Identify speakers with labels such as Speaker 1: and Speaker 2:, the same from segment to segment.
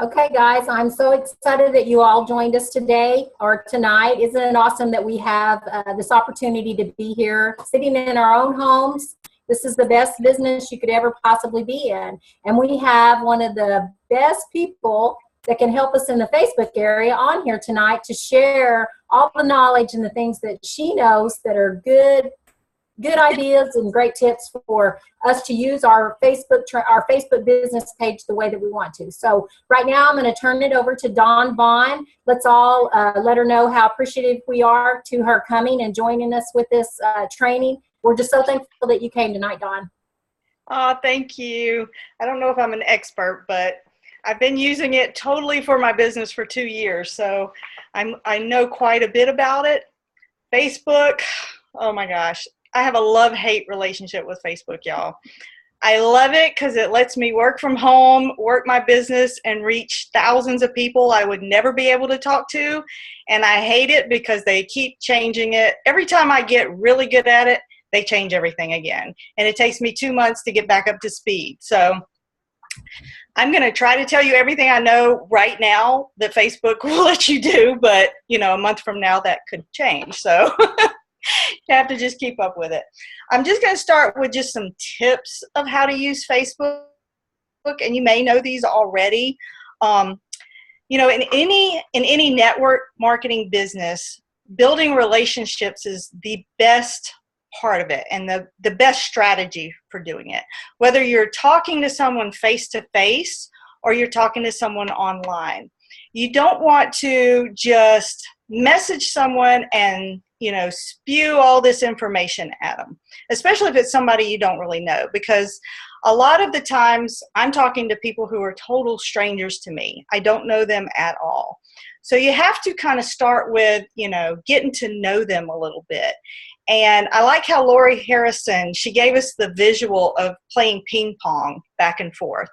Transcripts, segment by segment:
Speaker 1: Okay, guys, I'm so excited that you all joined us today or tonight. Isn't it awesome that we have this opportunity to be here, sitting in our own homes? This is the best business you could ever possibly be in. And we have one of the best people that can help us in the Facebook area on here tonight to share all the knowledge and the things that she knows that are good ideas and great tips for us to use our Facebook business page the way that we want to. So right now I'm going to turn it over to Dawn Vaughan. Let's all let her know how appreciative we are to her coming and joining us with this training. We're just so thankful that you came tonight, Dawn.
Speaker 2: Oh, thank you. I don't know if I'm an expert, but I've been using it totally for my business for 2 years. So I know quite a bit about it. Facebook, oh my gosh. I have a love-hate relationship with Facebook, y'all. I love it because it lets me work from home, work my business, and reach thousands of people I would never be able to talk to. And I hate it because they keep changing it. Every time I get really good at it, they change everything again. And it takes me 2 months to get back up to speed. So I'm going to try to tell you everything I know right now that Facebook will let you do. But, a month from now, that could change. So you have to just keep up with it. I'm just going to start with just some tips of how to use Facebook, and you may know these already. In any network marketing business, building relationships is the best part of it and the best strategy for doing it. Whether you're talking to someone face to face or you're talking to someone online, you don't want to just message someone and spew all this information at them, especially if it's somebody you don't really know, because a lot of the times I'm talking to people who are total strangers to me. I don't know them at all. So you have to kind of start with, getting to know them a little bit. And I like how Lori Harrison, she gave us the visual of playing ping pong back and forth.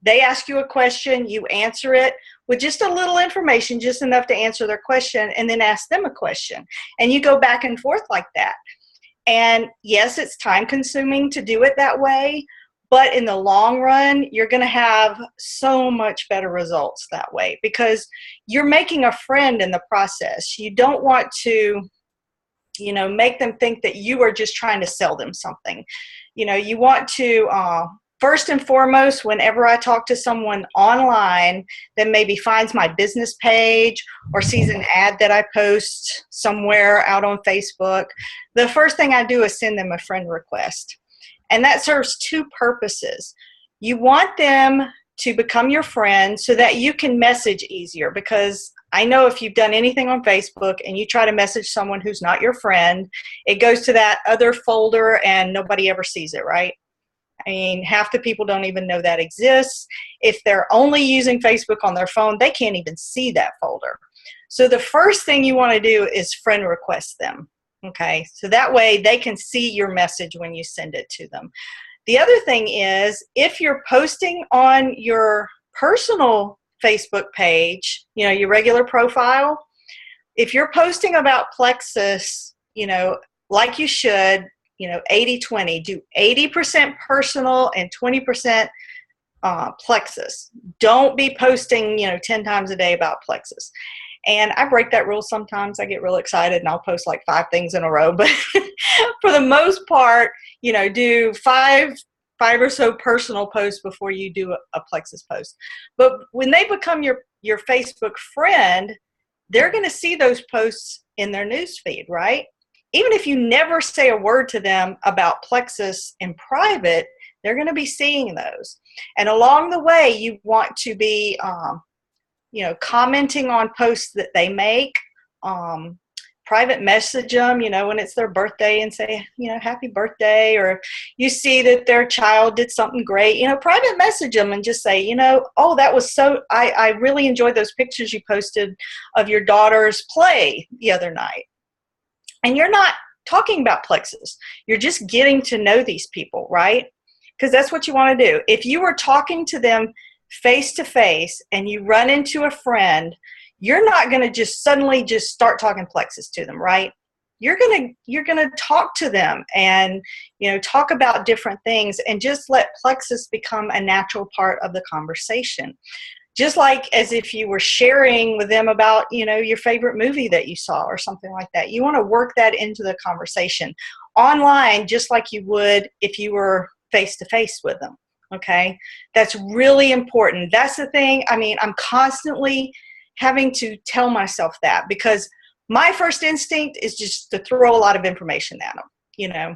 Speaker 2: They ask you a question, you answer it with just a little information, just enough to answer their question, and then ask them a question. And you go back and forth like that. And yes, it's time consuming to do it that way, but in the long run, you're going to have so much better results that way because you're making a friend in the process. You don't want to, make them think that you are just trying to sell them something. You want to, first and foremost, whenever I talk to someone online that maybe finds my business page or sees an ad that I post somewhere out on Facebook, the first thing I do is send them a friend request. And that serves two purposes. You want them to become your friend so that you can message easier, because I know if you've done anything on Facebook and you try to message someone who's not your friend, it goes to that other folder and nobody ever sees it, right? I mean, half the people don't even know that exists. If they're only using Facebook on their phone, they can't even see that folder. So the first thing you want to do is friend request them, okay? So that way they can see your message when you send it to them. The other thing is, if you're posting on your personal Facebook page, your regular profile, if you're posting about Plexus, like you should, 80-20, do 80% personal and 20% Plexus. Don't be posting, 10 times a day about Plexus. And I break that rule sometimes. I get real excited and I'll post like 5 things in a row. But for the most part, do five or so personal posts before you do a Plexus post. But when they become your Facebook friend, they're going to see those posts in their newsfeed, right? Even if you never say a word to them about Plexus in private, they're going to be seeing those. And along the way, you want to be, commenting on posts that they make, private message them, when it's their birthday and say, happy birthday, or you see that their child did something great, private message them and just say, oh, that was I really enjoyed those pictures you posted of your daughter's play the other night. And you're not talking about Plexus. You're just getting to know these people, right? Because that's what you want to do. If you are talking to them face to face and you run into a friend, you're not going to just suddenly just start talking Plexus to them, right? you're gonna talk to them and, you know, talk about different things and just let Plexus become a natural part of the conversation. Just like as if you were sharing with them about, you know, your favorite movie that you saw or something like that. You want to work that into the conversation online, just like you would if you were face to face with them. Okay. That's really important. That's the thing. I mean, I'm constantly having to tell myself that, because my first instinct is just to throw a lot of information at them, you know,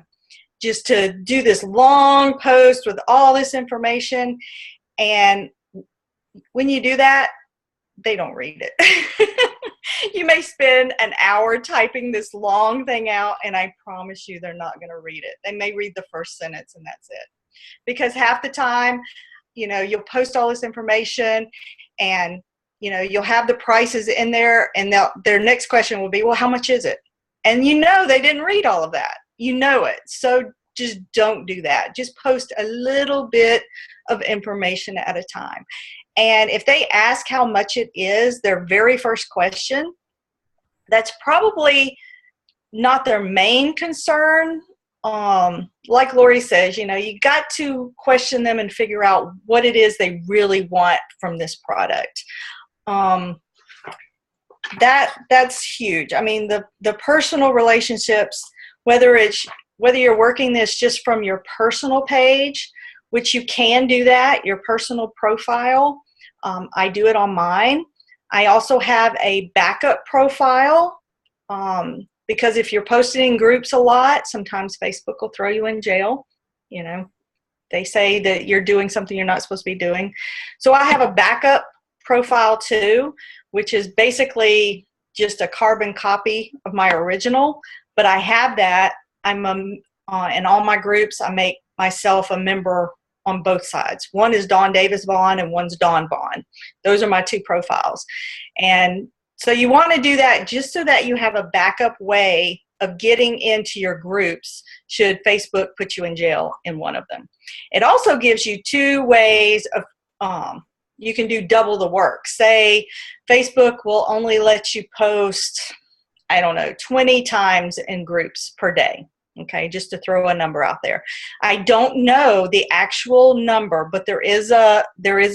Speaker 2: just to do this long post with all this information. And when you do that, they don't read it. You may spend an hour typing this long thing out, and I promise you they're not going to read it. They may read the first sentence and that's it. Because half the time, you know, you'll post all this information and, you know, you'll have the prices in there, and their next question will be, well, how much is it? And you know they didn't read all of that. You know it. So just don't do that. Just post a little bit of information at a time. And if they ask how much it is, their very first question, that's probably not their main concern. Like Lori says, you know, you got to question them and figure out what it is they really want from this product. That's huge. I mean, the personal relationships, whether you're working this just from your personal page, which you can do that, your personal profile. I do it on mine. I also have a backup profile, because if you're posting in groups a lot, sometimes Facebook will throw you in jail. You know, they say that you're doing something you're not supposed to be doing. So I have a backup profile too, which is basically just a carbon copy of my original. But I have that. I'm in all my groups. I make myself a member on both sides. One is Dawn Davis Vaughan and one's Dawn Vaughan. Those are my two profiles. And so you want to do that just so that you have a backup way of getting into your groups should Facebook put you in jail in one of them. It also gives you two ways of, you can do double the work. Say Facebook will only let you post, I don't know, 20 times in groups per day. Okay, just to throw a number out there. I don't know the actual number, but there is a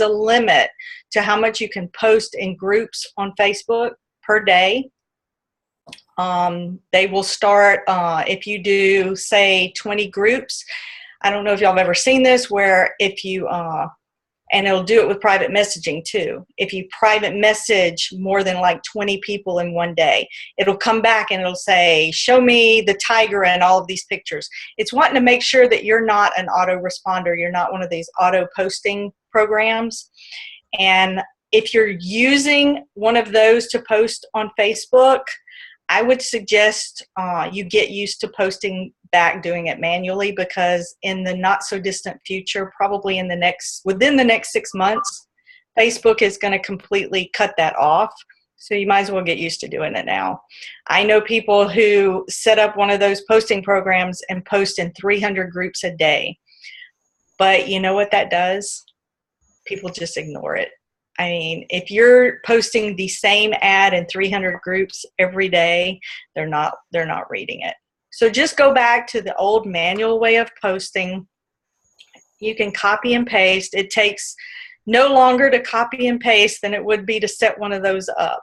Speaker 2: limit to how much you can post in groups on Facebook per day. They will start, if you do, say, 20 groups. I don't know if y'all have ever seen this, where if you, and it'll do it with private messaging too. If you private message more than like 20 people in one day, it'll come back and it'll say, show me the tiger and all of these pictures. It's wanting to make sure that you're not an autoresponder. You're not one of these auto posting programs. And if you're using one of those to post on Facebook, I would suggest you get used to posting back, doing it manually, because in the not so distant future, probably within the next 6 months, Facebook is going to completely cut that off. So you might as well get used to doing it now. I know people who set up one of those posting programs and post in 300 groups a day. But you know what that does? People just ignore it. I mean, if you're posting the same ad in 300 groups every day, they're not reading it. So just go back to the old manual way of posting. You can copy and paste. It takes no longer to copy and paste than it would be to set one of those up.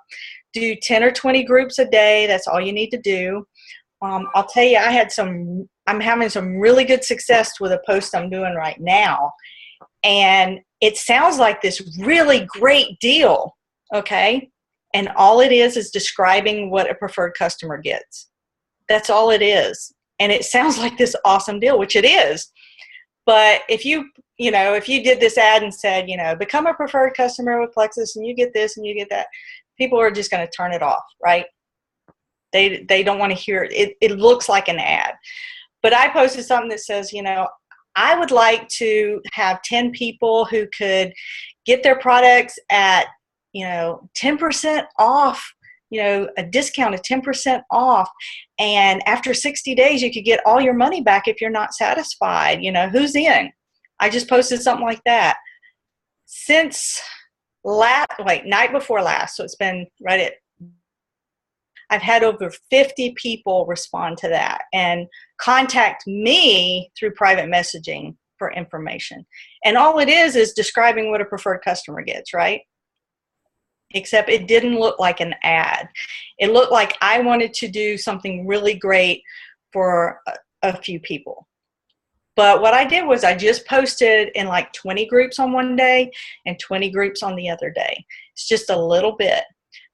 Speaker 2: Do 10 or 20 groups a day. That's all you need to do. I'll tell you, I'm having some really good success with a post I'm doing right now. And it sounds like this really great deal, okay? And all it is describing what a preferred customer gets. That's all it is. And it sounds like this awesome deal, which it is. But if you did this ad and said, become a preferred customer with Plexus and you get this and you get that, people are just going to turn it off, right? They don't want to hear it. It looks like an ad. But I posted something that says, I would like to have 10 people who could get their products at, 10% off, a discount of 10% off. And after 60 days, you could get all your money back if you're not satisfied. Who's in? I just posted something like that. Since night before last, so it's been right at, I've had over 50 people respond to that and contact me through private messaging for information. And all it is describing what a preferred customer gets, right? Except it didn't look like an ad. It looked like I wanted to do something really great for a few people. But what I did was I just posted in like 20 groups on one day and 20 groups on the other day. It's just a little bit.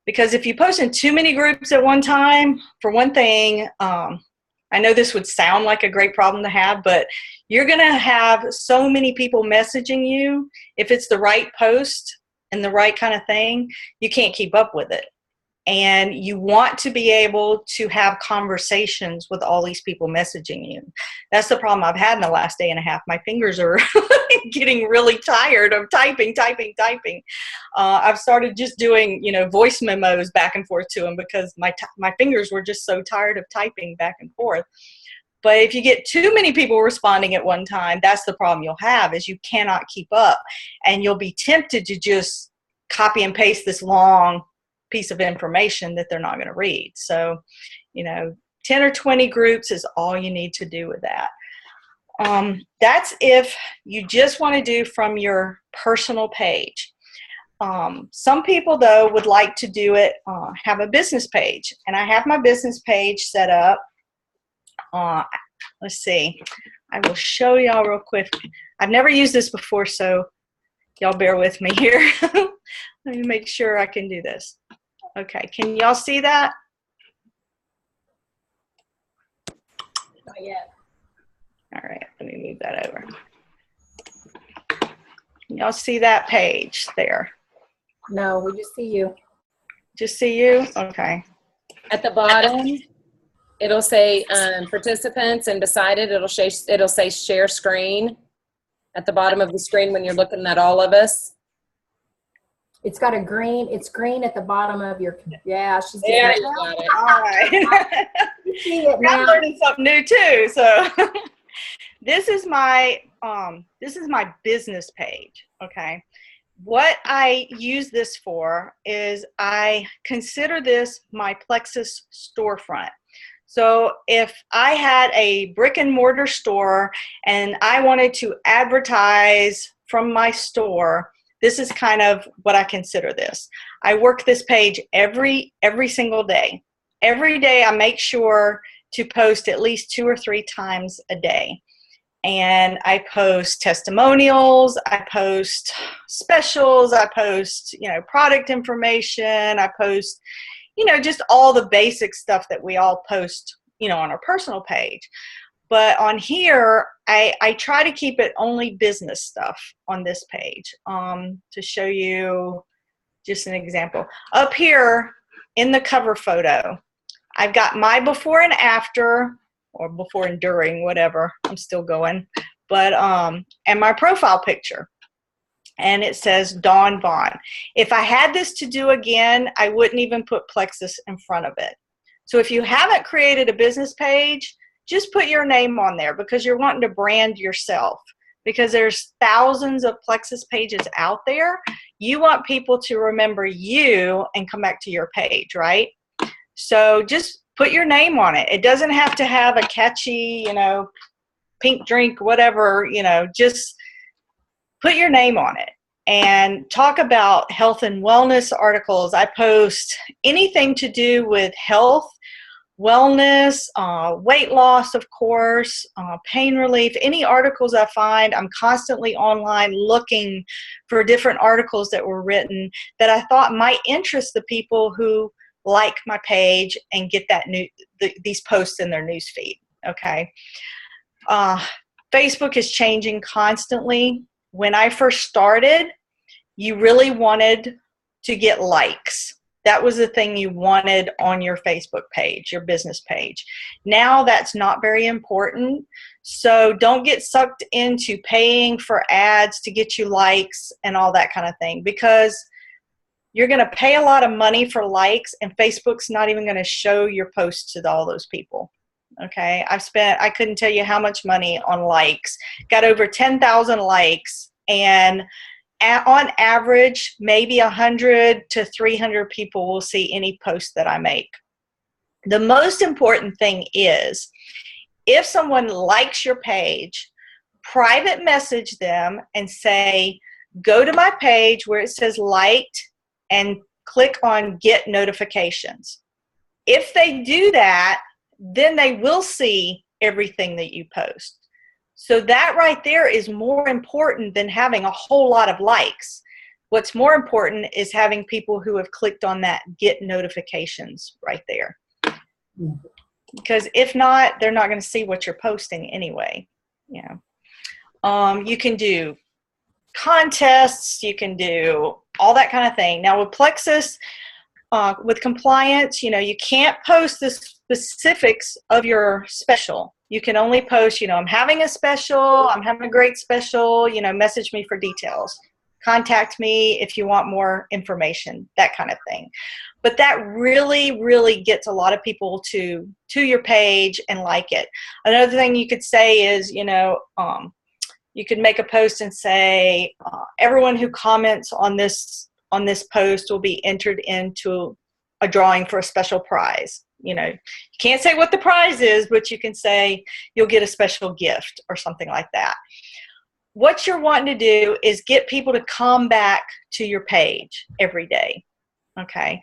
Speaker 2: Because if you post in too many groups at one time, for one thing, I know this would sound like a great problem to have, but you're going to have so many people messaging you. If it's the right post and the right kind of thing, you can't keep up with it. And you want to be able to have conversations with all these people messaging you. That's the problem I've had in the last day and a half. My fingers are getting really tired of typing. I've started just doing, voice memos back and forth to them because my fingers were just so tired of typing back and forth. But if you get too many people responding at one time, that's the problem you'll have, is you cannot keep up. And you'll be tempted to just copy and paste this long piece of information that they're not going to read. So, 10 or 20 groups is all you need to do with that. That's if you just want to do from your personal page. Some people, though, would like to do it, have a business page. And I have my business page set up. Let's see. I will show y'all real quick. I've never used this before, so y'all bear with me here. Let me make sure I can do this. Okay, can y'all see that?
Speaker 1: Not yet.
Speaker 2: All right, let me move that over. Can y'all see that page there?
Speaker 1: No, we just see you.
Speaker 2: Just see you? Okay.
Speaker 3: At the bottom, it'll say participants, and beside it, it'll say share screen at the bottom of the screen when you're looking at all of us.
Speaker 1: It's got it's green at the bottom of your, yeah, she's
Speaker 3: There
Speaker 1: getting
Speaker 3: you got it.
Speaker 2: All right.
Speaker 1: You see it
Speaker 2: I'm
Speaker 1: now.
Speaker 2: learning something new too. So this is my business page. Okay. What I use this for is I consider this my Plexus storefront. So if I had a brick and mortar store and I wanted to advertise from my store, this is kind of what I consider this. I work this page every single day. Every day I make sure to post at least 2 or 3 times a day. And I post testimonials, I post specials, I post, product information, I post, just all the basic stuff that we all post, on our personal page. But on here, I try to keep it only business stuff on this page. To show you just an example. Up here in the cover photo, I've got my before and after, or before and during, whatever. I'm still going. But, and my profile picture. And it says Dawn Vaughan. If I had this to do again, I wouldn't even put Plexus in front of it. So if you haven't created a business page, just put your name on there because you're wanting to brand yourself. Because there's thousands of Plexus pages out there. You want people to remember you and come back to your page, right? So just put your name on it. It doesn't have to have a catchy, pink drink, whatever, just put your name on it and talk about health and wellness articles. I post anything to do with health, wellness, weight loss, of course, pain relief, any articles I find. I'm constantly online looking for different articles that were written that I thought might interest the people who like my page and get that these posts in their news feed. Okay. Facebook is changing constantly. When I first started, you really wanted to get likes. That was the thing you wanted on your Facebook page, your business page. Now that's not very important. So don't get sucked into paying for ads to get you likes and all that kind of thing, because you're going to pay a lot of money for likes and Facebook's not even going to show your posts to all those people. Okay, I couldn't tell you how much money on likes. Got over 10,000 likes, and on average, maybe 100 to 300 people will see any post that I make. The most important thing is if someone likes your page, private message them and say, go to my page where it says liked and click on get notifications. If they do that, then they will see everything that you post. So that right there is more important than having a whole lot of likes. What's more important is having people who have clicked on that get notifications right there. Because if not, they're not going to see what you're posting anyway. You can do contests, you can do all that kind of thing. Now with Plexus, with compliance, you can't post the specifics of your special. You can only post, I'm having a special, I'm having a great special, message me for details. Contact me if you want more information, that kind of thing. But that really, really gets a lot of people to your page and like it. Another thing you could say is, you could make a post and say, everyone who comments on this post will be entered into a drawing for a special prize. You can't say what the prize is, but you can say you'll get a special gift or something like that. What you're wanting to do is get people to come back to your page every day, okay?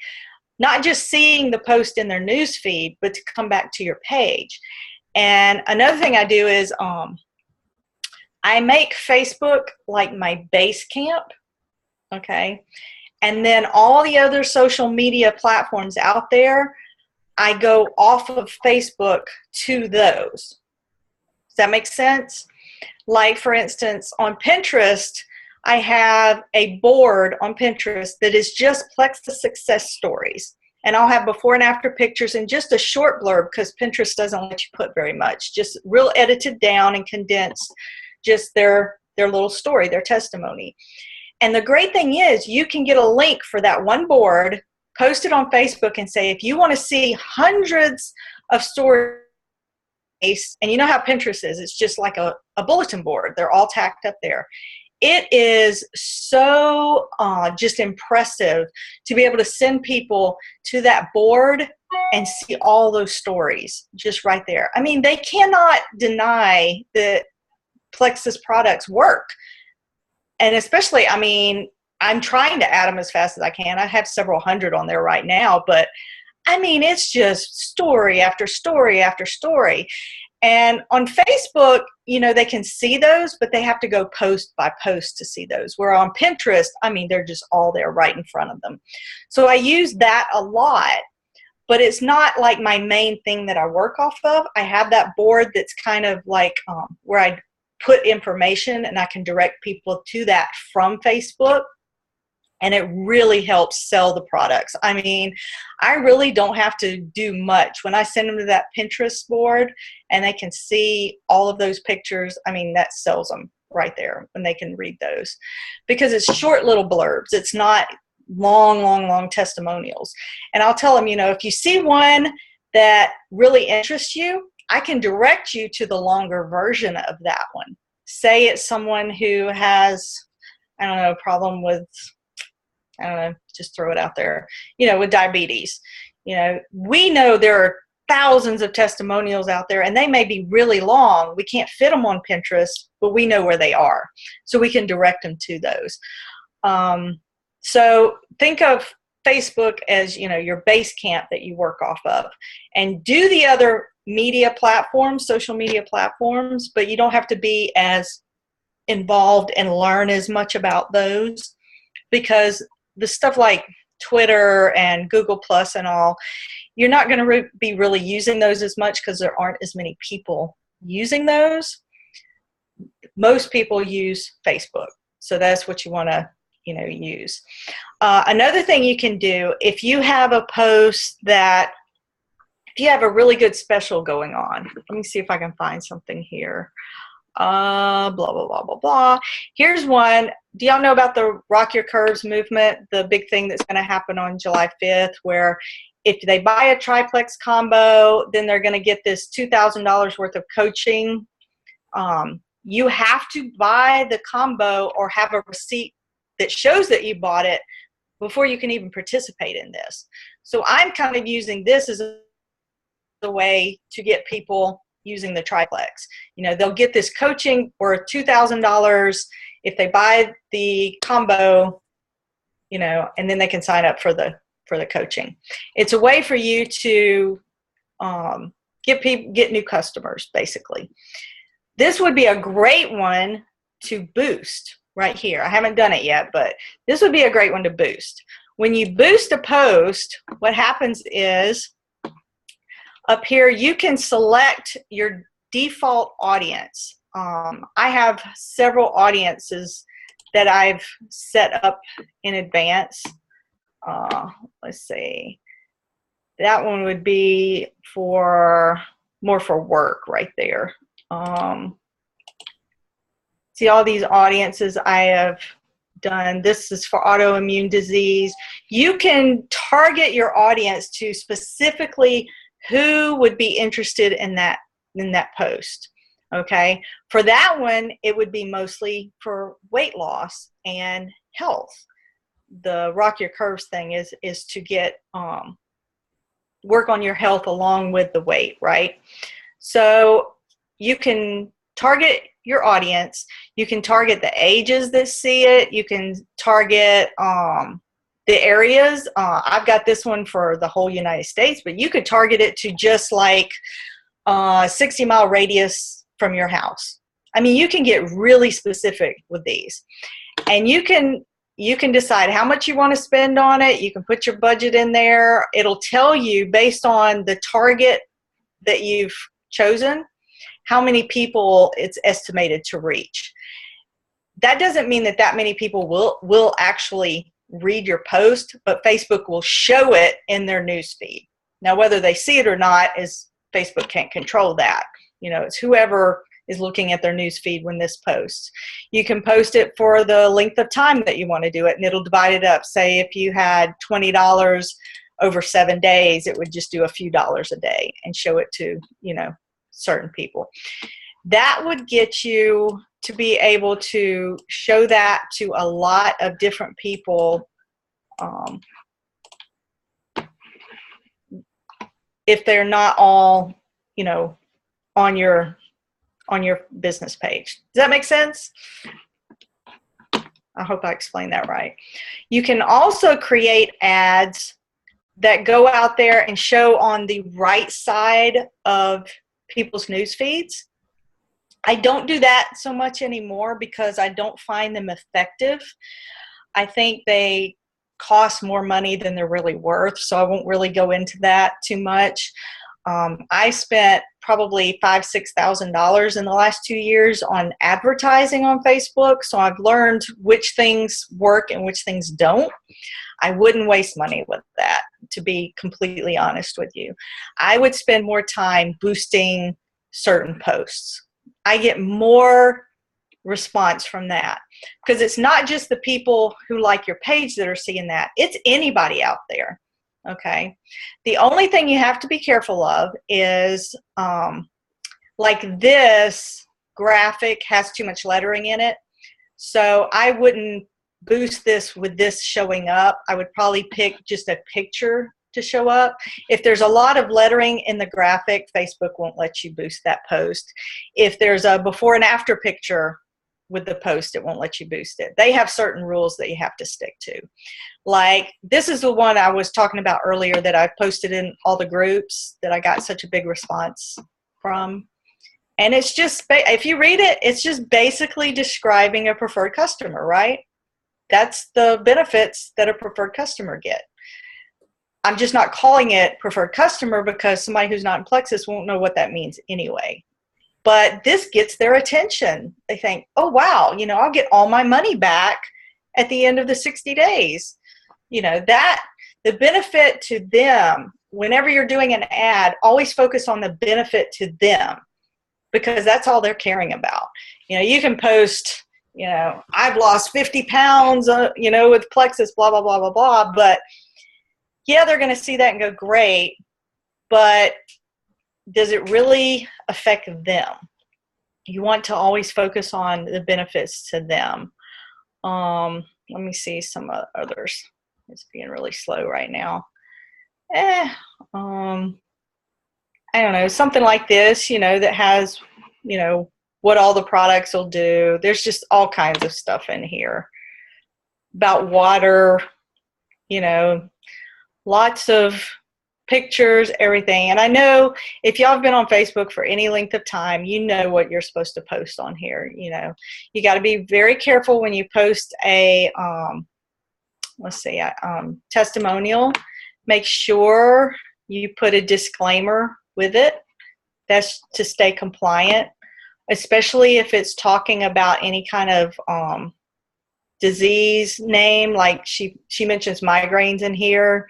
Speaker 2: Not just seeing the post in their news feed, but to come back to your page. And another thing I do is I make Facebook like my base camp, okay? And then all the other social media platforms out there, I go off of Facebook to those. Does that make sense? Like, for instance, on Pinterest, I have a board on Pinterest that is just Plexus success stories. And I'll have before and after pictures and just a short blurb because Pinterest doesn't let you put very much. Just real edited down and condensed, just their little story, their testimony. And the great thing is you can get a link for that one board, post it on Facebook and say, if you want to see hundreds of stories, and you know how Pinterest is, it's just like a bulletin board. They're all tacked up there. It is so just impressive to be able to send people to that board and see all those stories just right there. I mean, they cannot deny that Plexus products work. And especially, I mean, I'm trying to add them as fast as I can. I have several hundred on there right now, but I mean, it's just story after story after story. And on Facebook, they can see those, but they have to go post by post to see those. Where on Pinterest, I mean, they're just all there right in front of them. So I use that a lot, but it's not like my main thing that I work off of. I have that board that's kind of like where I put information and I can direct people to that from Facebook. And it really helps sell the products. I mean, I really don't have to do much. When I send them to that Pinterest board and they can see all of those pictures, I mean, that sells them right there when they can read those. Because it's short little blurbs. It's not long testimonials. And I'll tell them, if you see one that really interests you, I can direct you to the longer version of that one. Say it's someone who has, I don't know, a problem with, I don't know, just throw it out there, with diabetes. We know there are thousands of testimonials out there and they may be really long. We can't fit them on Pinterest, but we know where they are. So we can direct them to those. So think of Facebook as, your base camp that you work off of, and do the other media platforms, social media platforms, but you don't have to be as involved and learn as much about those, because the stuff like Twitter and Google Plus and all, you're not going to be really using those as much because there aren't as many people using those. Most people use Facebook. So that's what you want to, use. Another thing you can do, if you have a post if you have a really good special going on, let me see if I can find something here. Blah, blah, blah, blah, blah. Here's one. Do y'all know about the Rock Your Curves movement, the big thing that's going to happen on July 5th, where if they buy a triplex combo, then they're going to get this $2,000 worth of coaching. You have to buy the combo or have a receipt that shows that you bought it before you can even participate in this. So I'm kind of using this as a way to get people using the triplex. You know, they'll get this coaching worth $2,000 if they buy the combo, you know, and then they can sign up for the coaching. It's a way for you to get new customers, basically. This would be a great one to boost right here. I haven't done it yet, but this would be a great one to boost. When you boost a post, what happens is up here you can select your default audience. I have several audiences that I've set up in advance. Let's see. That one would be more for work right there. See all these audiences I have done. This is for autoimmune disease. You can target your audience to specifically who would be interested in that post. Okay, for that one, it would be mostly for weight loss and health. The Rock Your Curves thing is to get work on your health along with the weight, right? So you can target your audience. You can target the ages that see it. You can target the areas. I've got this one for the whole United States, but you could target it to just like 60-mile radius from your house. I mean, you can get really specific with these, and you can decide how much you want to spend on it. You can put your budget in there. It'll tell you based on the target that you've chosen how many people it's estimated to reach. That doesn't mean that many people will actually read your post, but Facebook will show it in their newsfeed. Now, whether they see it or not is Facebook can't control that. You know, it's whoever is looking at their newsfeed when this posts. You can post it for the length of time that you want to do it, and it'll divide it up. Say if you had $20 over 7 days, it would just do a few dollars a day and show it to, you know, certain people. That would get you to be able to show that to a lot of different people if they're not all, you know, on your business page. Does that make sense? I hope I explained that right. You can also create ads that go out there and show on the right side of people's news feeds. I don't do that so much anymore because I don't find them effective. I think they cost more money than they're really worth, so I won't really go into that too much. I spent probably $5,000–6,000 in the last 2 years on advertising on Facebook, so I've learned which things work and which things don't. I wouldn't waste money with that, to be completely honest with you. I would spend more time boosting certain posts. I get more response from that because it's not just the people who like your page that are seeing that. It's anybody out there. Okay. The only thing you have to be careful of is like this graphic has too much lettering in it. So I wouldn't boost this with this showing up. I would probably pick just a picture to show up. If there's a lot of lettering in the graphic, Facebook won't let you boost that post. If there's a before and after picture with the post, it won't let you boost it. They have certain rules that you have to stick to. Like this is the one I was talking about earlier that I posted in all the groups that I got such a big response from. And it's just, if you read it, it's just basically describing a preferred customer, right? That's the benefits that a preferred customer get. I'm just not calling it preferred customer because somebody who's not in Plexus won't know what that means anyway. But this gets their attention. They think, oh, wow, you know, I'll get all my money back at the end of the 60 days. You know, that the benefit to them, whenever you're doing an ad, always focus on the benefit to them because that's all they're caring about. You know, you can post, you know, I've lost 50 pounds, you know, with Plexus, blah, blah, blah, blah, blah. But yeah, they're going to see that and go, great. But does it really affect them? You want to always focus on the benefits to them. Let me see some others. It's being really slow right now. I don't know, something like this, that has, what all the products will do. There's just all kinds of stuff in here about water, lots of pictures, everything. And I know if y'all have been on Facebook for any length of time, you know what you're supposed to post on here. You got to be very careful when you post a, testimonial. Make sure you put a disclaimer with it. That's to stay compliant, especially if it's talking about any kind of disease name, like she mentions migraines in here,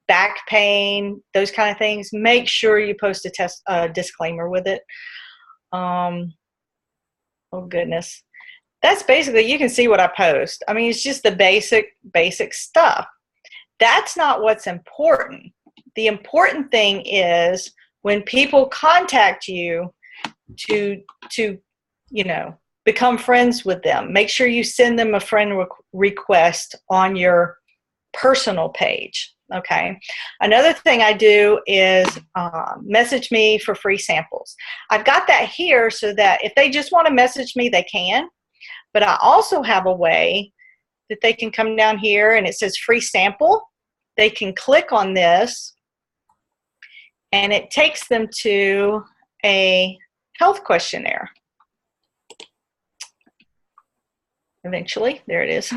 Speaker 2: back pain, those kind of things. Make sure you post a disclaimer with it. Oh goodness, that's basically, you can see what I post. I mean, it's just the basic stuff. That's not what's important. The important thing is when people contact you to become friends with them, make sure you send them a friend request on your personal page. Okay. Another thing I do is message me for free samples. I've got that here so that if they just want to message me, they can. But I also have a way that they can come down here and it says free sample. They can click on this and it takes them to a health questionnaire. Eventually, there it is.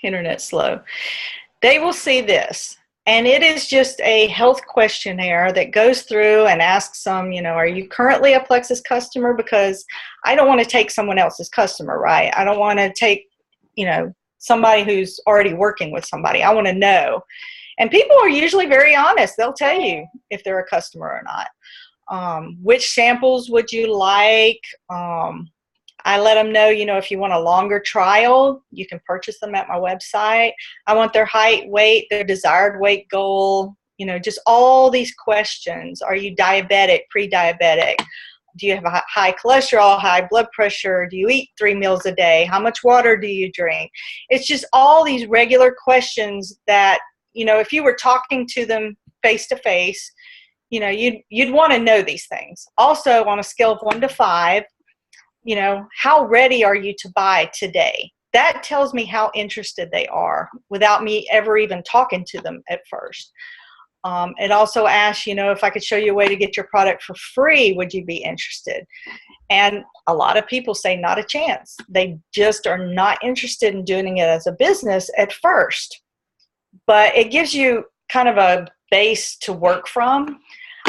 Speaker 2: Internet's slow. They will see this, and it is just a health questionnaire that goes through and asks them, are you currently a Plexus customer? Because I don't want to take someone else's customer, right? I don't want to take, somebody who's already working with somebody. I want to know. And people are usually very honest. They'll tell you if they're a customer or not. Which samples would you like? I let them know, if you want a longer trial, you can purchase them at my website. I want their height, weight, their desired weight goal, just all these questions. Are you diabetic, pre-diabetic? Do you have a high cholesterol, high blood pressure? Do you eat 3 meals a day? How much water do you drink? It's just all these regular questions that, if you were talking to them face to face, you'd want to know these things. Also, on a scale of 1 to 5, how ready are you to buy today? That tells me how interested they are without me ever even talking to them at first. It also asks, if I could show you a way to get your product for free, would you be interested? And a lot of people say not a chance. They just are not interested in doing it as a business at first. But it gives you kind of a base to work from.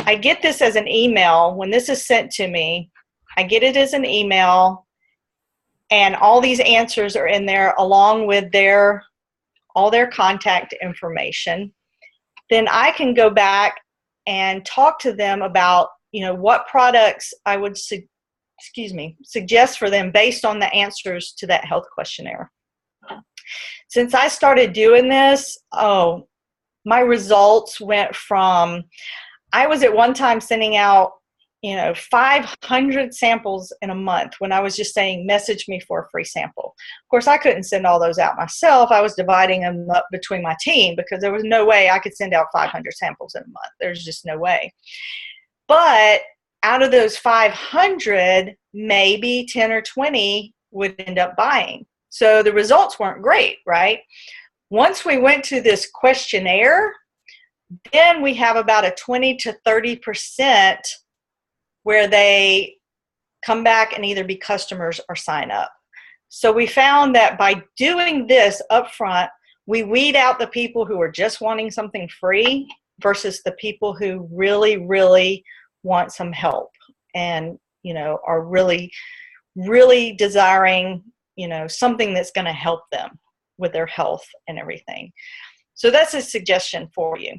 Speaker 2: I get this as an email. When this is sent to me, I get it as an email, and all these answers are in there along with all their contact information. Then I can go back and talk to them about, what products I would suggest for them based on the answers to that health questionnaire. Since I started doing this, my results went from, I was at one time sending out 500 samples in a month when I was just saying, message me for a free sample. Of course, I couldn't send all those out myself. I was dividing them up between my team because there was no way I could send out 500 samples in a month. There's just no way. But out of those 500, maybe 10 or 20 would end up buying. So the results weren't great, right? Once we went to this questionnaire, then we have about a 20 to 30% where they come back and either be customers or sign up. So we found that by doing this up front, we weed out the people who are just wanting something free versus the people who really, really want some help and, are really, really desiring, something that's going to help them with their health and everything. So that's a suggestion for you.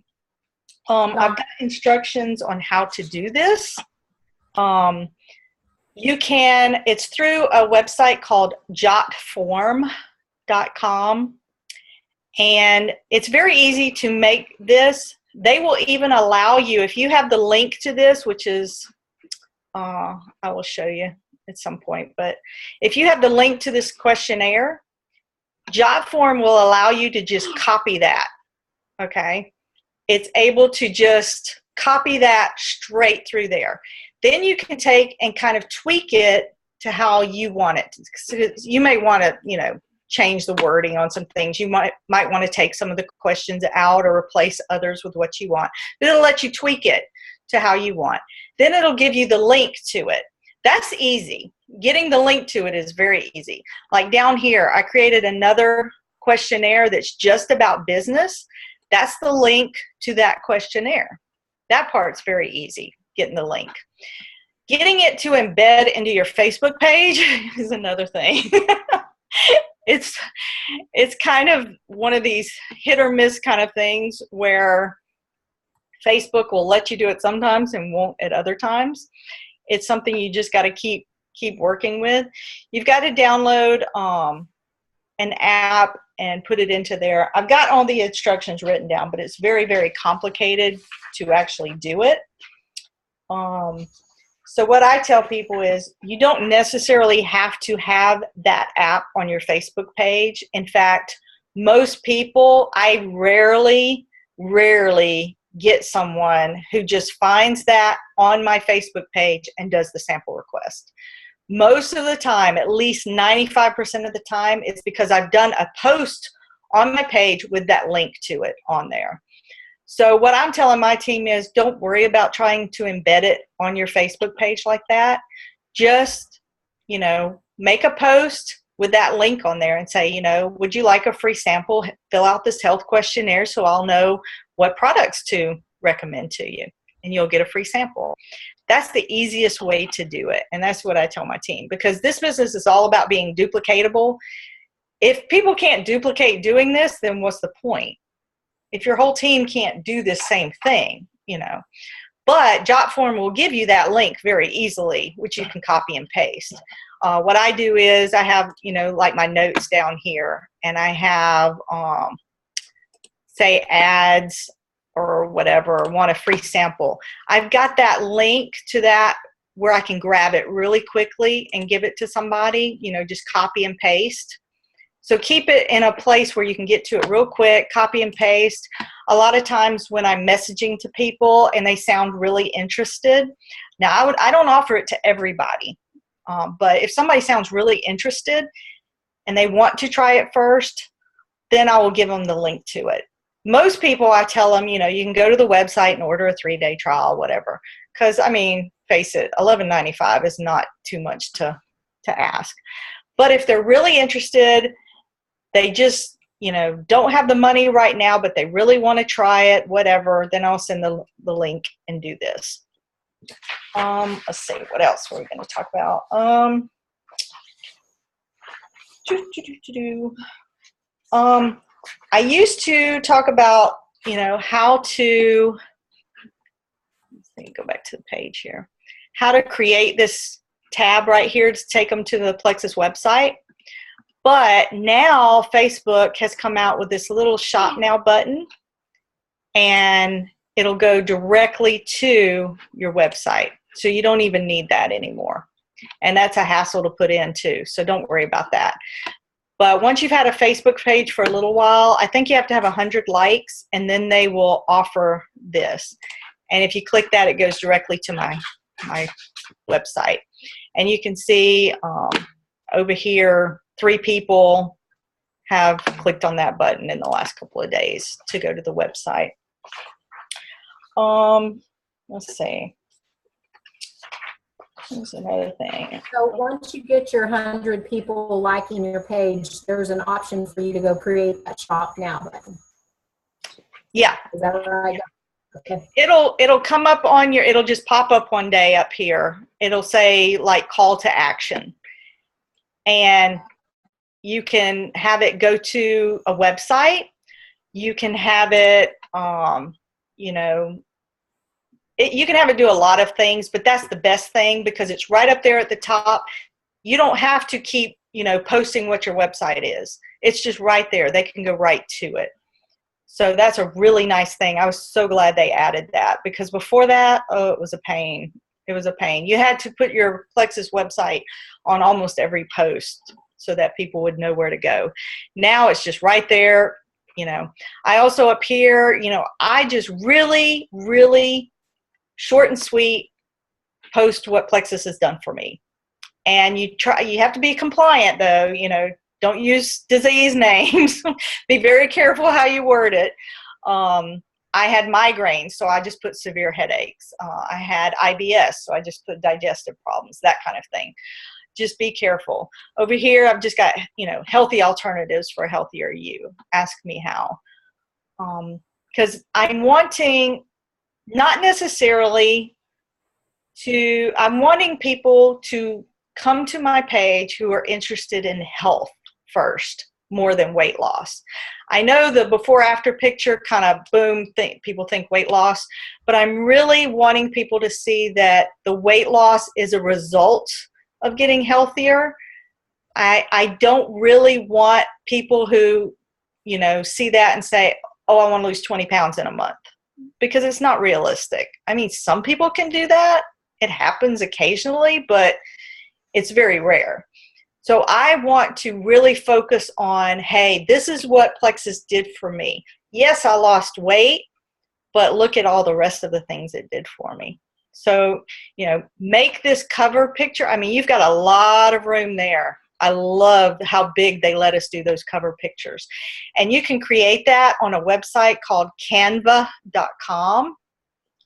Speaker 2: I've got instructions on how to do this. It's through a website called jotform.com, and it's very easy to make this. They will even allow you, if you have the link to this, which is, I will show you at some point, but if you have the link to this questionnaire, Jotform will allow you to just copy that, okay? It's able to just copy that straight through there. Then you can take and kind of tweak it to how you want it. So you may want to, change the wording on some things. You might want to take some of the questions out or replace others with what you want. But it'll let you tweak it to how you want. Then it'll give you the link to it. That's easy. Getting the link to it is very easy. Like down here, I created another questionnaire that's just about business. That's the link to that questionnaire. That part's very easy, getting the link. Getting it to embed into your Facebook page is another thing. It's kind of one of these hit or miss kind of things where Facebook will let you do it sometimes and won't at other times. It's something you just got to keep working with. You've got to download an app and put it into there. I've got all the instructions written down, but it's very, very complicated to actually do it. So what I tell people is you don't necessarily have to have that app on your Facebook page. In fact, most people, I rarely get someone who just finds that on my Facebook page and does the sample request. Most of the time, at least 95% of the time, it's because I've done a post on my page with that link to it on there. So what I'm telling my team is don't worry about trying to embed it on your Facebook page like that. Just, make a post with that link on there and say, would you like a free sample? Fill out this health questionnaire so I'll know what products to recommend to you, and you'll get a free sample. That's the easiest way to do it, and that's what I tell my team, because this business is all about being duplicatable. If people can't duplicate doing this, then what's the point? If your whole team can't do this same thing, But Jotform will give you that link very easily, which you can copy and paste. What I do is I have, like my notes down here, and I have, say, ads or whatever, want a free sample. I've got that link to that where I can grab it really quickly and give it to somebody, just copy and paste. So keep it in a place where you can get to it real quick, copy and paste. A lot of times when I'm messaging to people and they sound really interested, now I don't offer it to everybody, but if somebody sounds really interested and they want to try it first, then I will give them the link to it. Most people, I tell them, you can go to the website and order a 3-day trial, whatever. Because, face it, $11.95 is not too much to ask. But if they're really interested, they just, don't have the money right now, but they really want to try it, whatever, then I'll send the link and do this. Let's see, what else were we going to talk about? I used to talk about, how to, let's see, go back to the page here, how to create this tab right here to take them to the Plexus website. But now Facebook has come out with this little shop now button, and it'll go directly to your website. So you don't even need that anymore. And that's a hassle to put in too. So don't worry about that. But once you've had a Facebook page for a little while, I think you have to have 100 likes, and then they will offer this. And if you click that, it goes directly to my website. And you can see over here, 3 people have clicked on that button in the last couple of days to go to the website. Let's see. Here's another thing.
Speaker 1: So once you get your 100 people liking your page, there's an option for you to go create that shop now button.
Speaker 2: Yeah.
Speaker 1: Is that right? Okay.
Speaker 2: It'll come up on your, it'll just pop up one day up here. It'll say like call to action. And you can have it go to a website. You can have it, you can have it do a lot of things, but that's the best thing because it's right up there at the top. You don't have to keep, posting what your website is. It's just right there. They can go right to it. So that's a really nice thing. I was so glad they added that because before that, it was a pain. It was a pain. You had to put your Plexus website on almost every post so that people would know where to go. Now it's just right there. I also up here, I just really, really short and sweet, post what Plexus has done for me. And you have to be compliant though, don't use disease names. Be very careful how you word it. I had migraines, so I just put severe headaches. I had IBS, so I just put digestive problems, that kind of thing. Just be careful. Over here, I've just got, healthy alternatives for a healthier you. Ask me how. Because I'm wanting, not necessarily I'm wanting people to come to my page who are interested in health first, more than weight loss. I know the before after picture kind of boom, people think weight loss, but I'm really wanting people to see that the weight loss is a result of getting healthier. I don't really want people who, see that and say, oh, I want to lose 20 pounds in a month, because it's not realistic. I mean, some people can do that. It happens occasionally, but it's very rare. So I want to really focus on, hey, this is what Plexus did for me. Yes, I lost weight, but look at all the rest of the things it did for me. So, make this cover picture. I mean, you've got a lot of room there. I love how big they let us do those cover pictures. And you can create that on a website called canva.com.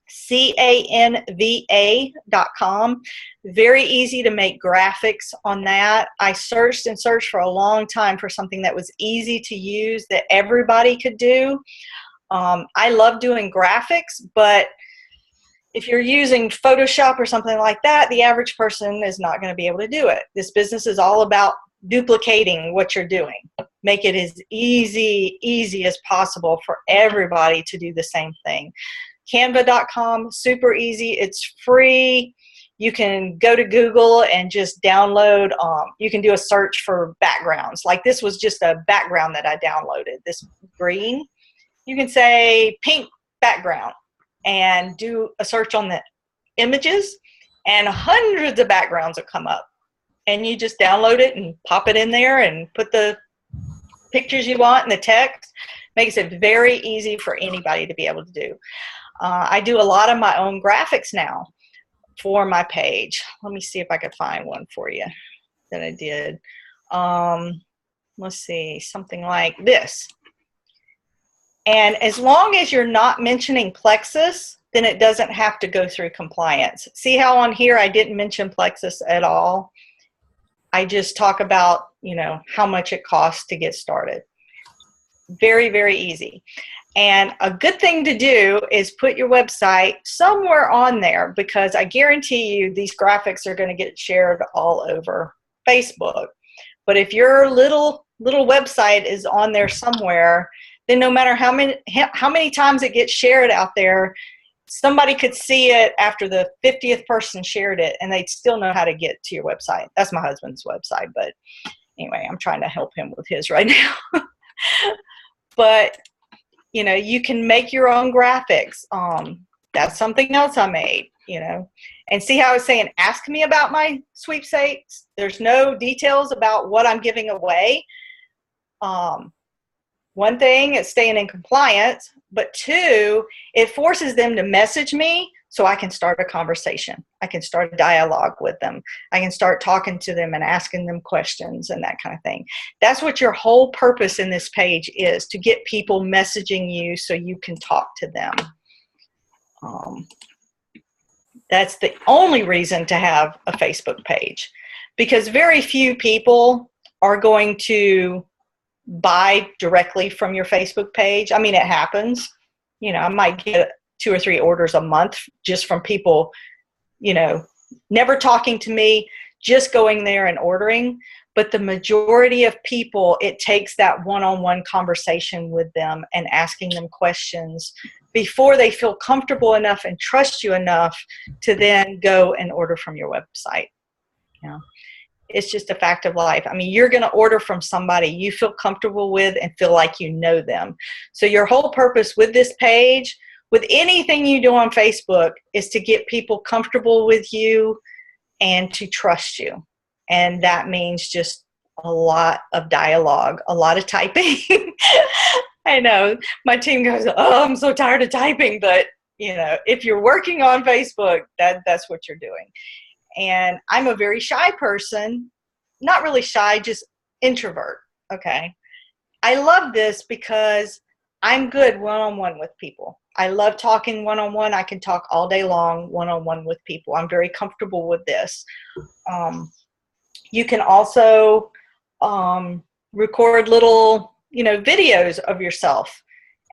Speaker 2: canva.com. Very easy to make graphics on that. I searched and searched for a long time for something that was easy to use, that everybody could do. I love doing graphics, but if you're using Photoshop or something like that, the average person is not going to be able to do it. This business is all about duplicating what you're doing. Make it as easy as possible for everybody to do the same thing. Canva.com, super easy. It's free. You can go to Google and just download. You can do a search for backgrounds. Like this was just a background that I downloaded, this green. You can say pink background and do a search on the images, and hundreds of backgrounds will come up. And you just download it and pop it in there and put the pictures you want and the text. Makes it very easy for anybody to be able to do. I do a lot of my own graphics now for my page. Let me see if I could find one for you that I did. Let's see, something like this. And as long as you're not mentioning Plexus, then it doesn't have to go through compliance. See how on here I didn't mention Plexus at all? I just talk about, how much it costs to get started. Very, very easy. And a good thing to do is put your website somewhere on there, because I guarantee you these graphics are going to get shared all over Facebook. But if your little website is on there somewhere, then no matter how many times it gets shared out there, somebody could see it after the 50th person shared it, and they'd still know how to get to your website. That's my husband's website, but anyway, I'm trying to help him with his right now. But you can make your own graphics. That's something else I made, and see how I was saying, ask me about my sweepstakes. There's no details about what I'm giving away. One thing, it's staying in compliance, but two, it forces them to message me so I can start a conversation. I can start a dialogue with them. I can start talking to them and asking them questions and that kind of thing. That's what your whole purpose in this page is, to get people messaging you so you can talk to them. That's the only reason to have a Facebook page, because very few people are going to buy directly from your Facebook page. I mean, it happens. I might get 2 or 3 orders a month just from people, never talking to me, just going there and ordering. But the majority of people, it takes that one-on-one conversation with them and asking them questions before they feel comfortable enough and trust you enough to then go and order from your website. It's just a fact of life. I mean, you're going to order from somebody you feel comfortable with and feel like you know them. So your whole purpose with this page, with anything you do on Facebook, is to get people comfortable with you and to trust you. And that means just a lot of dialogue, a lot of typing. I know my team goes, oh, I'm so tired of typing, but if you're working on Facebook, that's what you're doing. And I'm a very shy person, not really shy, just introvert. Okay. I love this because I'm good one-on-one with people. I love talking one-on-one. I can talk all day long one-on-one with people. I'm very comfortable with this. You can also record little, videos of yourself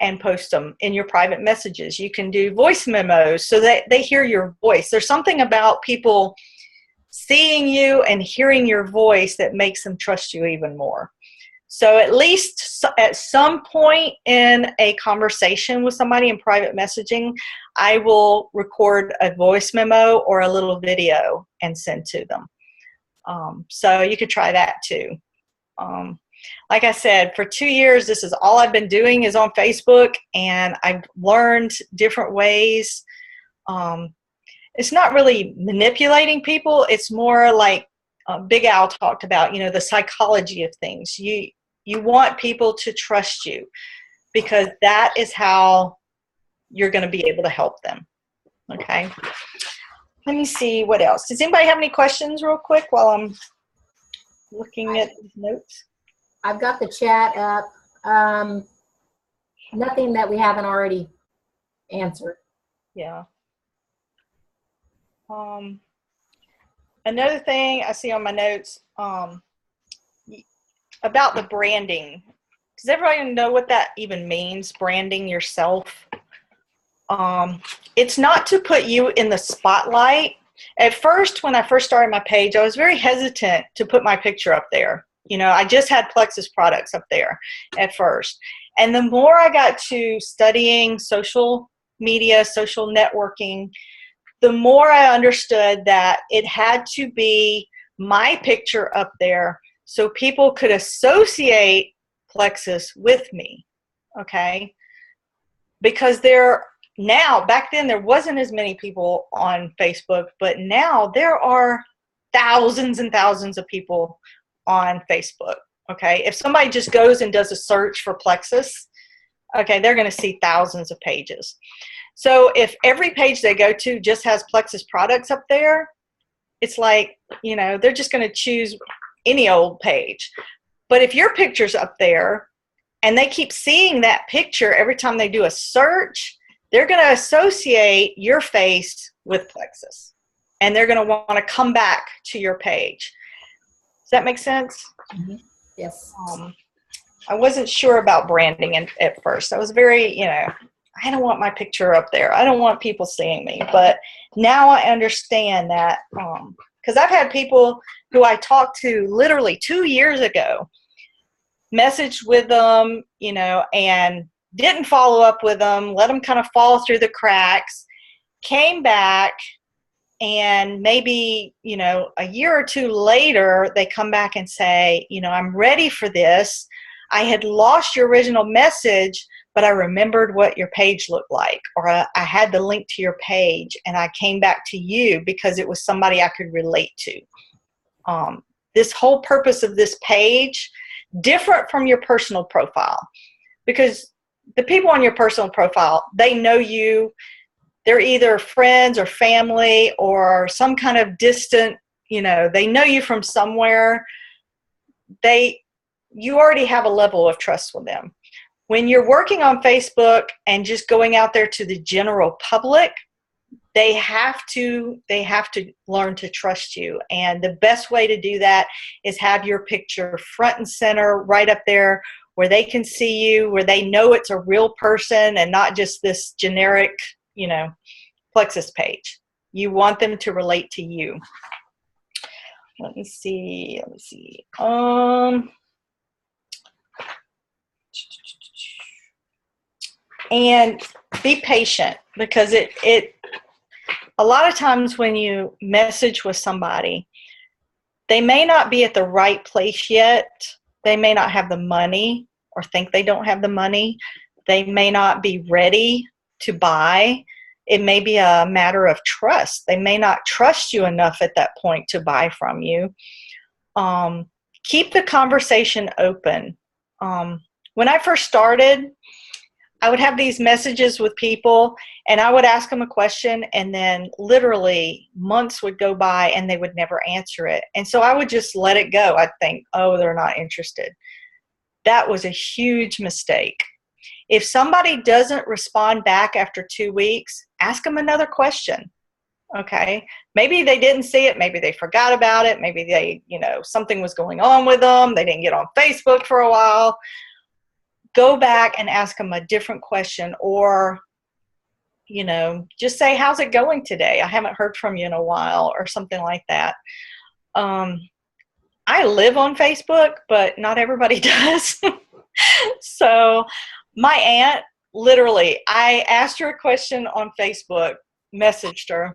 Speaker 2: and post them in your private messages. You can do voice memos so that they hear your voice. There's something about people seeing you and hearing your voice that makes them trust you even more. So at least at some point in a conversation with somebody in private messaging, I will record a voice memo or a little video and send to them. So you could try that too. Like I said, for 2 years, this is all I've been doing is on Facebook, and I've learned different ways. It's not really manipulating people. It's more like Big Al talked about, the psychology of things. You want people to trust you because that is how you're going to be able to help them. Okay. Let me see what else. Does anybody have any questions real quick while I'm looking at these notes?
Speaker 1: I've got the chat up. Nothing that we haven't already answered.
Speaker 2: Yeah. Another thing I see on my notes about the branding. Does everybody know what that even means, branding yourself? It's not to put you in the spotlight. At first, when I first started my page, I was very hesitant to put my picture up there. I just had Plexus products up there at first. And the more I got to studying social media, social networking, the more I understood that it had to be my picture up there so people could associate Plexus with me, okay? Because back then there wasn't as many people on Facebook, but now there are thousands and thousands of people on Facebook, okay? If somebody just goes and does a search for Plexus, okay, they're going to see thousands of pages. So if every page they go to just has Plexus products up there, it's like, they're just going to choose any old page. But if your picture's up there and they keep seeing that picture every time they do a search, they're going to associate your face with Plexus. And they're going to want to come back to your page. Does that make sense?
Speaker 1: Mm-hmm. Yes.
Speaker 2: I wasn't sure about branding at first. I was very, I don't want my picture up there. I don't want people seeing me. But now I understand that because I've had people who I talked to literally 2 years ago, messaged with them, and didn't follow up with them, let them kind of fall through the cracks, came back, and maybe, a year or two later, they come back and say, I'm ready for this. I had lost your original message, but I remembered what your page looked like, or I had the link to your page, and I came back to you because it was somebody I could relate to. This whole purpose of this page, different from your personal profile, because the people on your personal profile, they know you. They're either friends or family or some kind of distant, they know you from somewhere. You already have a level of trust with them. When you're working on Facebook and just going out there to the general public, they have to learn to trust you. And the best way to do that is have your picture front and center right up there where they can see you, where they know it's a real person and not just this generic, Plexus page. You want them to relate to you. Let me see. And be patient, because it a lot of times when you message with somebody, they may not be at the right place yet. They may not have the money or think they don't have the money. They may not be ready to buy. It may be a matter of trust. They may not trust you enough at that point to buy from you. Keep the conversation open. When I first started, I would have these messages with people, and I would ask them a question, and then literally months would go by and they would never answer it. And so I would just let it go. I'd think, oh, they're not interested. That was a huge mistake. If somebody doesn't respond back after 2 weeks, ask them another question. Okay. Maybe they didn't see it. Maybe they forgot about it. Maybe they, something was going on with them. They didn't get on Facebook for a while. Go back and ask them a different question, or, just say, how's it going today? I haven't heard from you in a while, or something like that. I live on Facebook, but not everybody does. So my aunt, literally, I asked her a question on Facebook, messaged her.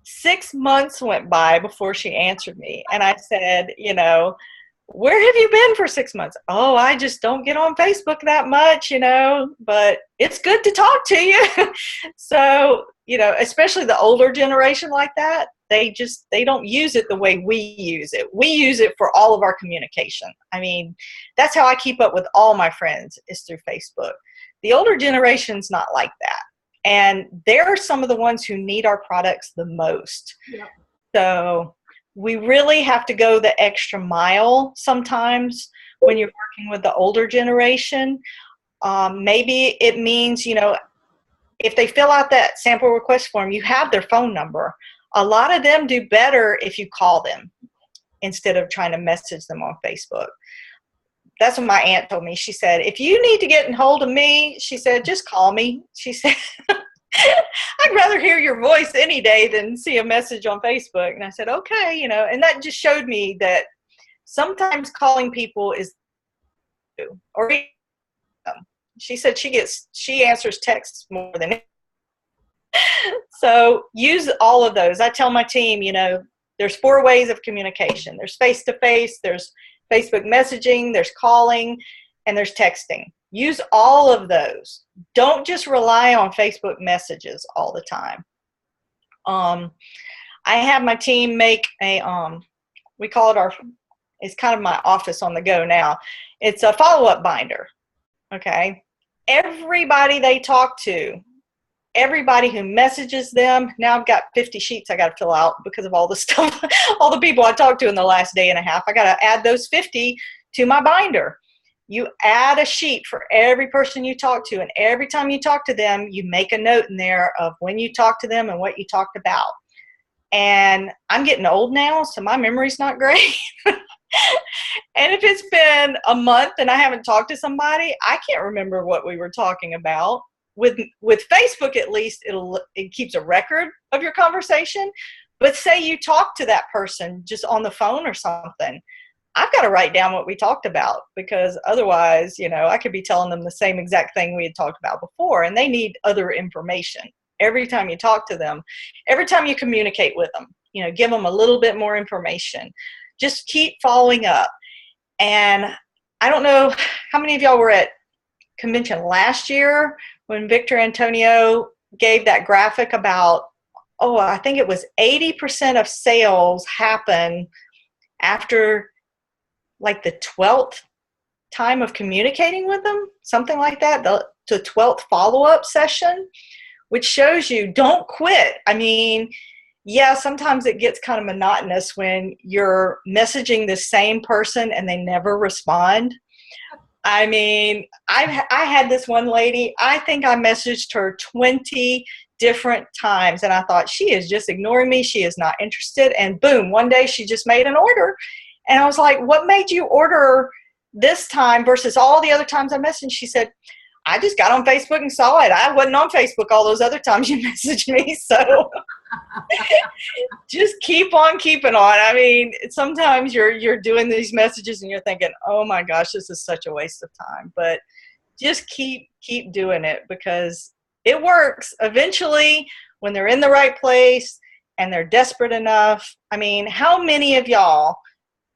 Speaker 2: 6 months went by before she answered me. And I said, where have you been for 6 months? Oh, I just don't get on Facebook that much, but it's good to talk to you. So, especially the older generation like that, they don't use it the way we use it. We use it for all of our communication. I mean, that's how I keep up with all my friends, is through Facebook. The older generation's not like that. And they're some of the ones who need our products the most. Yep. So we really have to go the extra mile sometimes when you're working with the older generation. Maybe it means, if they fill out that sample request form, you have their phone number. A lot of them do better if you call them instead of trying to message them on Facebook. That's what my aunt told me. She said, if you need to get in hold of me, she said, just call me. She said, I'd rather hear your voice any day than see a message on Facebook. And I said, okay, and that just showed me that sometimes calling people is, or she said she answers texts more than it. So use all of those. I tell my team, there's 4 ways of communication. There's face-to-face, there's Facebook messaging, there's calling, and there's texting. Use all of those. Don't just rely on Facebook messages all the time. I have my team make a, we call it it's kind of my office on the go now. It's a follow-up binder, okay? Everybody they talk to, everybody who messages them, now I've got 50 sheets I got to fill out because of all the stuff, all the people I talked to in the last day and a half. I got to add those 50 to my binder. You add a sheet for every person you talk to, and every time you talk to them, you make a note in there of when you talked to them and what you talked about. And I'm getting old now, so my memory's not great. And if it's been a month and I haven't talked to somebody, I can't remember what we were talking about. With Facebook, at least, it keeps a record of your conversation. But say you talk to that person just on the phone or something, I've got to write down what we talked about, because otherwise, I could be telling them the same exact thing we had talked about before, and they need other information. Every time you talk to them, every time you communicate with them, give them a little bit more information. Just keep following up. And I don't know how many of y'all were at convention last year when Victor Antonio gave that graphic about, I think it was 80% of sales happen after like the 12th time of communicating with them, something like that, the 12th follow-up session, which shows you don't quit. I mean, yeah, sometimes it gets kind of monotonous when you're messaging the same person and they never respond. I mean, I had this one lady, I think I messaged her 20 different times, and I thought, she is just ignoring me. She is not interested. And boom, one day she just made an order. And I was like, what made you order this time versus all the other times I messaged? She said, I just got on Facebook and saw it. I wasn't on Facebook all those other times you messaged me. So just keep on keeping on. I mean, sometimes you're doing these messages and you're thinking, oh my gosh, this is such a waste of time. But just keep doing it, because it works. Eventually, when they're in the right place and they're desperate enough. I mean, how many of y'all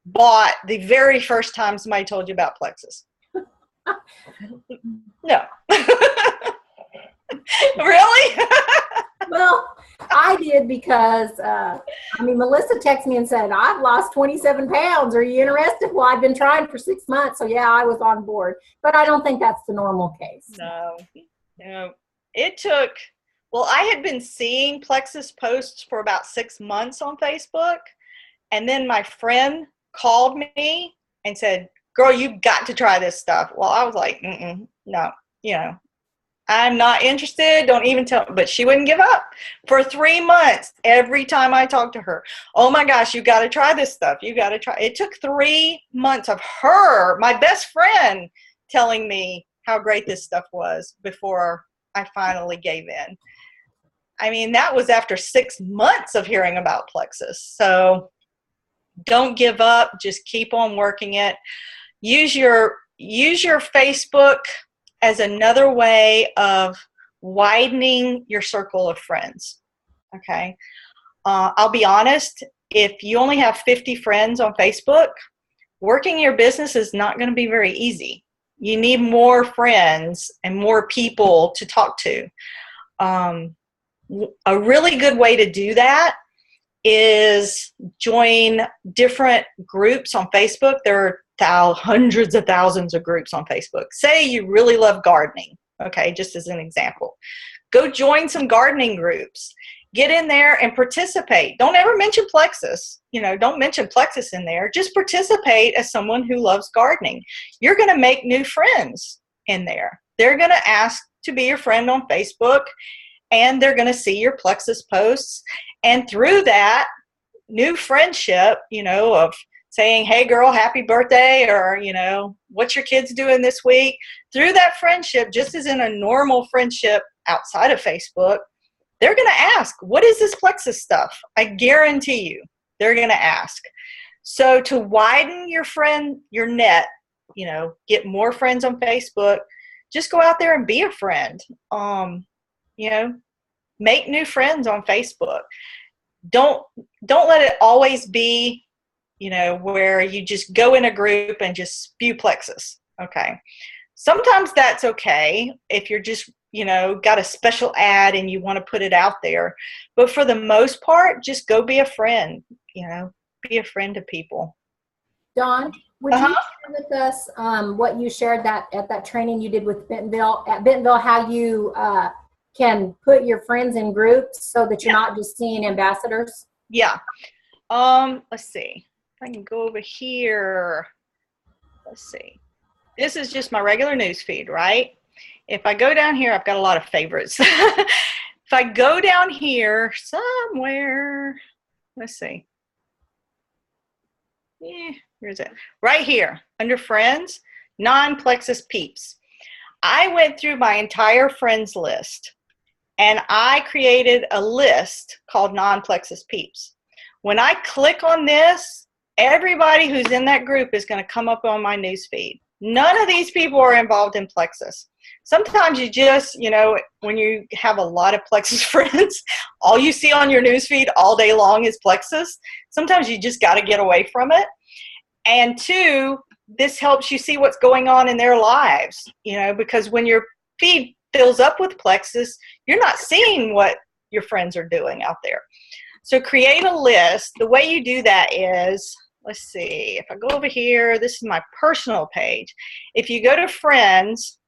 Speaker 2: bought the very first time somebody told you about Plexus? No. Really?
Speaker 1: Well, I did because, Melissa texted me and said, I've lost 27 pounds. Are you interested? Well, I've been trying for 6 months. So, yeah, I was on board. But I don't think that's the normal case.
Speaker 2: No. You know, it took, well, I had been seeing Plexus posts for about 6 months on Facebook. And then my friend called me and said, girl, you've got to try this stuff. Well, I was like, no, you know, I'm not interested. Don't even tell. But she wouldn't give up. For 3 months, every time I talked to her, oh my gosh, you got to try this stuff. You got to try. It took 3 months of her, my best friend, telling me how great this stuff was before I finally gave in. I mean, that was after 6 months of hearing about Plexus. So don't give up. Just keep on working it. Use your Facebook as another way of widening your circle of friends. Okay. I'll be honest, if you only have 50 friends on Facebook, working your business is not going to be very easy. You need more friends and more people to talk to. A really good way to do that is join different groups on Facebook. There are hundreds of thousands of groups on Facebook. Say you really love gardening, okay, just as an example. Go join some gardening groups. Get in there and participate. Don't ever mention Plexus. You know, don't mention Plexus in there. Just participate as someone who loves gardening. You're going to make new friends in there. They're going to ask to be your friend on Facebook, and they're going to see your Plexus posts. And through that new friendship, you know, of saying, hey girl, happy birthday, or, you know, what's your kids doing this week? Through that friendship, just as in a normal friendship outside of Facebook, they're going to ask, what is this Plexus stuff? I guarantee you they're going to ask. So to widen your net, you know, get more friends on Facebook, just go out there and be a friend. You know, make new friends on Facebook. Don't let it always be, you know, where you just go in a group and just spew Plexus. Okay. Sometimes that's okay if you're just, you know, got a special ad and you want to put it out there. But for the most part, just go be a friend, you know, be a friend to people.
Speaker 1: Dawn, would you share with us what you shared at that training you did with Bentonville, how you can put your friends in groups so that you're not just seeing ambassadors?
Speaker 2: Yeah. Let's see. If I can go over here. Let's see. This is just my regular news feed, right? If I go down here, I've got a lot of favorites. If I go down here somewhere, let's see. Yeah, here's it. Right here, under friends, non-Plexus peeps. I went through my entire friends list, and I created a list called non-Plexus peeps. When I click on this, everybody who's in that group is going to come up on my newsfeed. None of these people are involved in Plexus. Sometimes you just, you know, when you have a lot of Plexus friends, all you see on your newsfeed all day long is Plexus. Sometimes you just got to get away from it. And two, this helps you see what's going on in their lives, you know, because when your feed fills up with Plexus, you're not seeing what your friends are doing out there. So create a list. The way you do that is, let's see, if I go over here, this is my personal page. If you go to friends,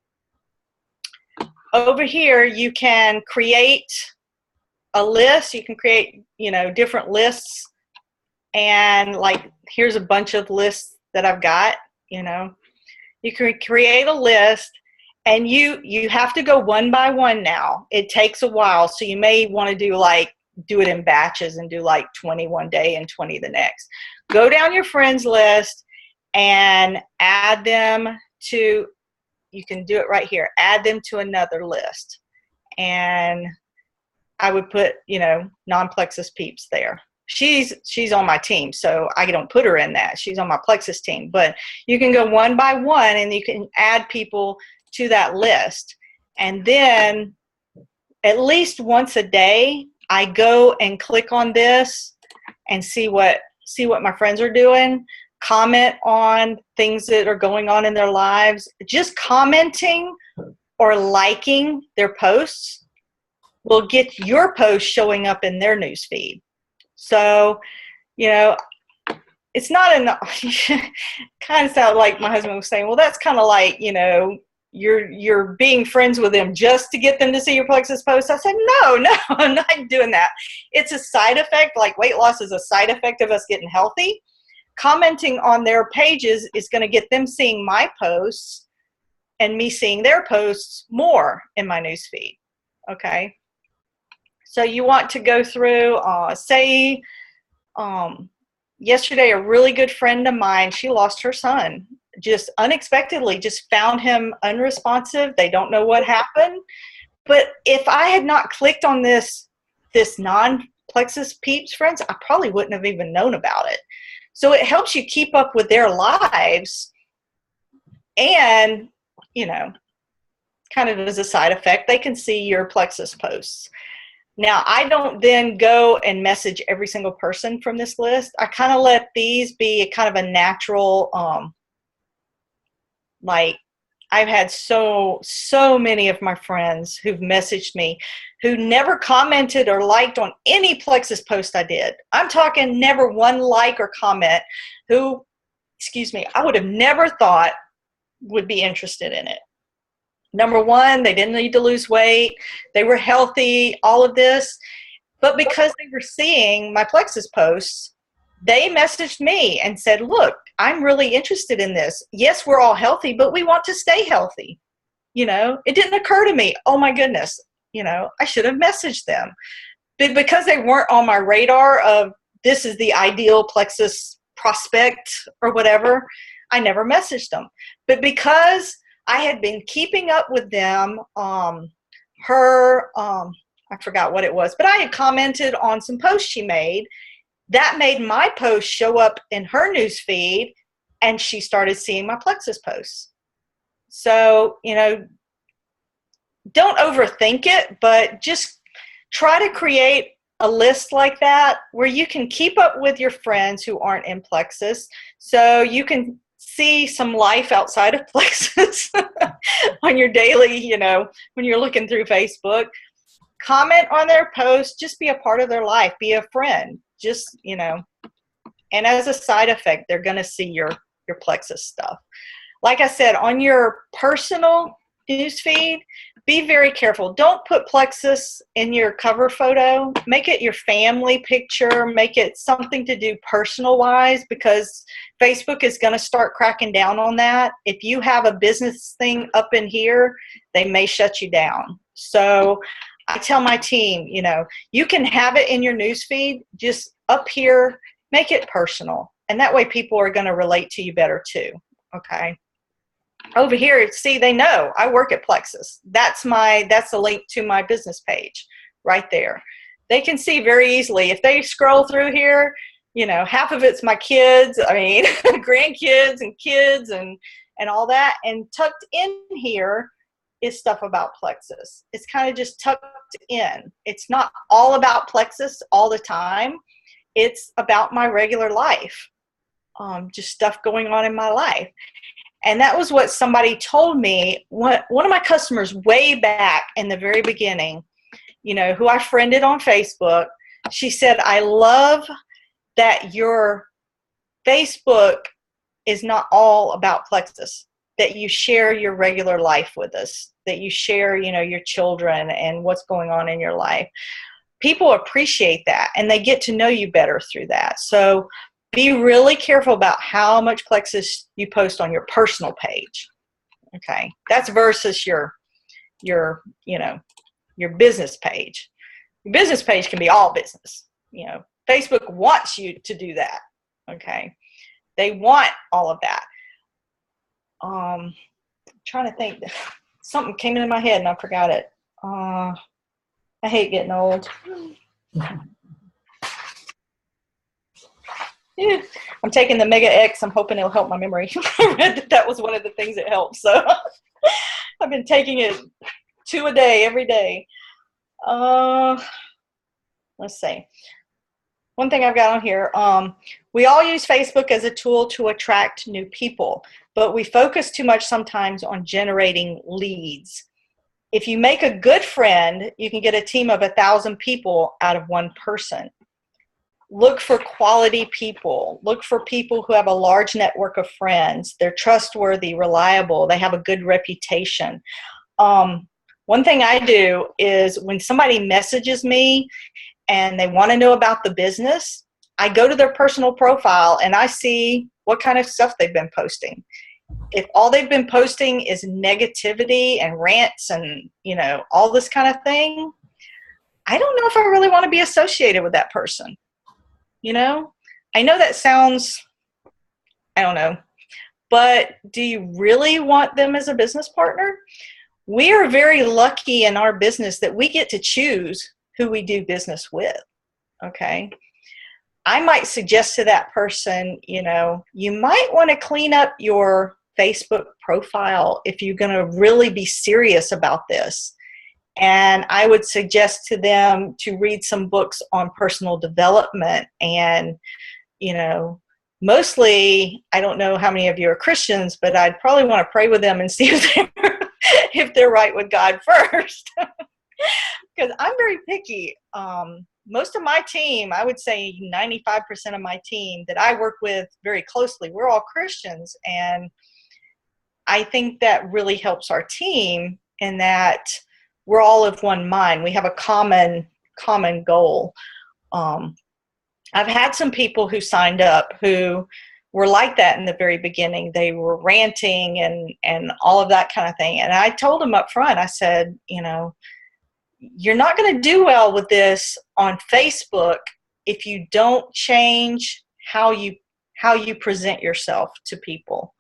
Speaker 2: over here you can create a list. You can create, you know, different lists. And like, here's a bunch of lists that I've got, you know. You can create a list, and you have to go one by one now. It takes a while, so you may want to do it in batches and do like 20 one day and 20 the next. Go down your friends list and add them to, you can do it right here, add them to another list. And I would put, you know, non-Plexus peeps there. She's on my team, so I don't put her in that. She's on my Plexus team. But you can go one by one, and you can add people to that list. And then at least once a day, I go and click on this and see what my friends are doing, comment on things that are going on in their lives. Just commenting or liking their posts will get your post showing up in their newsfeed. So, you know, it's not enough. Kind of sound like my husband was saying, well, that's kind of like, you know, you're being friends with them just to get them to see your Plexus post. I said, no, I'm not doing that. It's a side effect. Like weight loss is a side effect of us getting healthy. Commenting on their pages is going to get them seeing my posts and me seeing their posts more in my newsfeed. Okay. So you want to go through, yesterday, a really good friend of mine, she lost her son. Just unexpectedly, just found him unresponsive. They don't know what happened. But if I had not clicked on this non-Plexus peeps friends, I probably wouldn't have even known about it. So it helps you keep up with their lives, and, you know, kind of as a side effect, they can see your Plexus posts. Now, I don't then go and message every single person from this list. I kind of let these be kind of a natural, like, I've had so many of my friends who've messaged me who never commented or liked on any Plexus post I did. I'm talking never one like or comment, who, I would have never thought would be interested in it. Number one, they didn't need to lose weight. They were healthy, all of this. But because they were seeing my Plexus posts, they messaged me and said, look, I'm really interested in this. Yes, we're all healthy, but we want to stay healthy. You know, it didn't occur to me, oh my goodness, you know, I should have messaged them. But because they weren't on my radar of this is the ideal Plexus prospect or whatever, I never messaged them. But because I had been keeping up with them, I forgot what it was, but I had commented on some posts she made. That made my post show up in her news feed, and she started seeing my Plexus posts. So, you know, don't overthink it, but just try to create a list like that where you can keep up with your friends who aren't in Plexus, so you can see some life outside of Plexus on your daily, you know, when you're looking through Facebook. Comment on their posts, just be a part of their life, be a friend, just, you know, and as a side effect, they're going to see your Plexus stuff. Like I said, on your personal newsfeed, be very careful. Don't put Plexus in your cover photo. Make it your family picture. Make it something to do personal-wise, because Facebook is going to start cracking down on that. If you have a business thing up in here, they may shut you down. So I tell my team, you know, you can have it in your newsfeed, just up here, make it personal. And that way people are going to relate to you better too. Okay. Over here, see, they know I work at Plexus. That's the link to my business page right there. They can see very easily. If they scroll through here, you know, half of it's my kids, I mean, grandkids and kids and all that. And tucked in here is stuff about Plexus. It's kind of just tucked in. It's not all about Plexus all the time. It's about my regular life, just stuff going on in my life. And that was what somebody told me. One of my customers way back in the very beginning, you know, who I friended on Facebook, she said, I love that your Facebook is not all about Plexus, that you share your regular life with us, that you share, you know, your children and what's going on in your life. People appreciate that, and they get to know you better through that. So be really careful about how much Plexus you post on your personal page. Okay, that's versus your you know, your business page. Your business page can be all business. You know, Facebook wants you to do that. Okay, they want all of that. I'm trying to think. Something came into my head and I forgot it. I hate getting old. Yeah. I'm taking the Mega X. I'm hoping it'll help my memory. I read that was one of the things that helps. So I've been taking it 2 a day, every day. Let's see. One thing I've got on here, we all use Facebook as a tool to attract new people, but we focus too much sometimes on generating leads. If you make a good friend, you can get a team of 1,000 people out of one person. look for quality people. Look for people who have a large network of friends. They're trustworthy, reliable. They have a good reputation. One thing I do is when somebody messages me and they want to know about the business, I go to their personal profile and I see what kind of stuff they've been posting. If all they've been posting is negativity and rants and, all this kind of thing, I don't know if I really want to be associated with that person. I know that sounds, I don't know, but do you really want them as a business partner? We are very lucky in our business that we get to choose who we do business with. Okay. I might suggest to that person, you might want to clean up your Facebook profile if you're going to really be serious about this. And I would suggest to them to read some books on personal development. And, mostly, I don't know how many of you are Christians, but I'd probably want to pray with them and see if they're right with God first. Because I'm very picky. Most of my team, I would say 95% of my team that I work with very closely, we're all Christians. And I think that really helps our team in that we're all of one mind. We have a common goal. I've had some people who signed up who were like that in the very beginning. They were ranting and all of that kind of thing. And I told them up front, I said, you're not going to do well with this on Facebook if you don't change how you present yourself to people.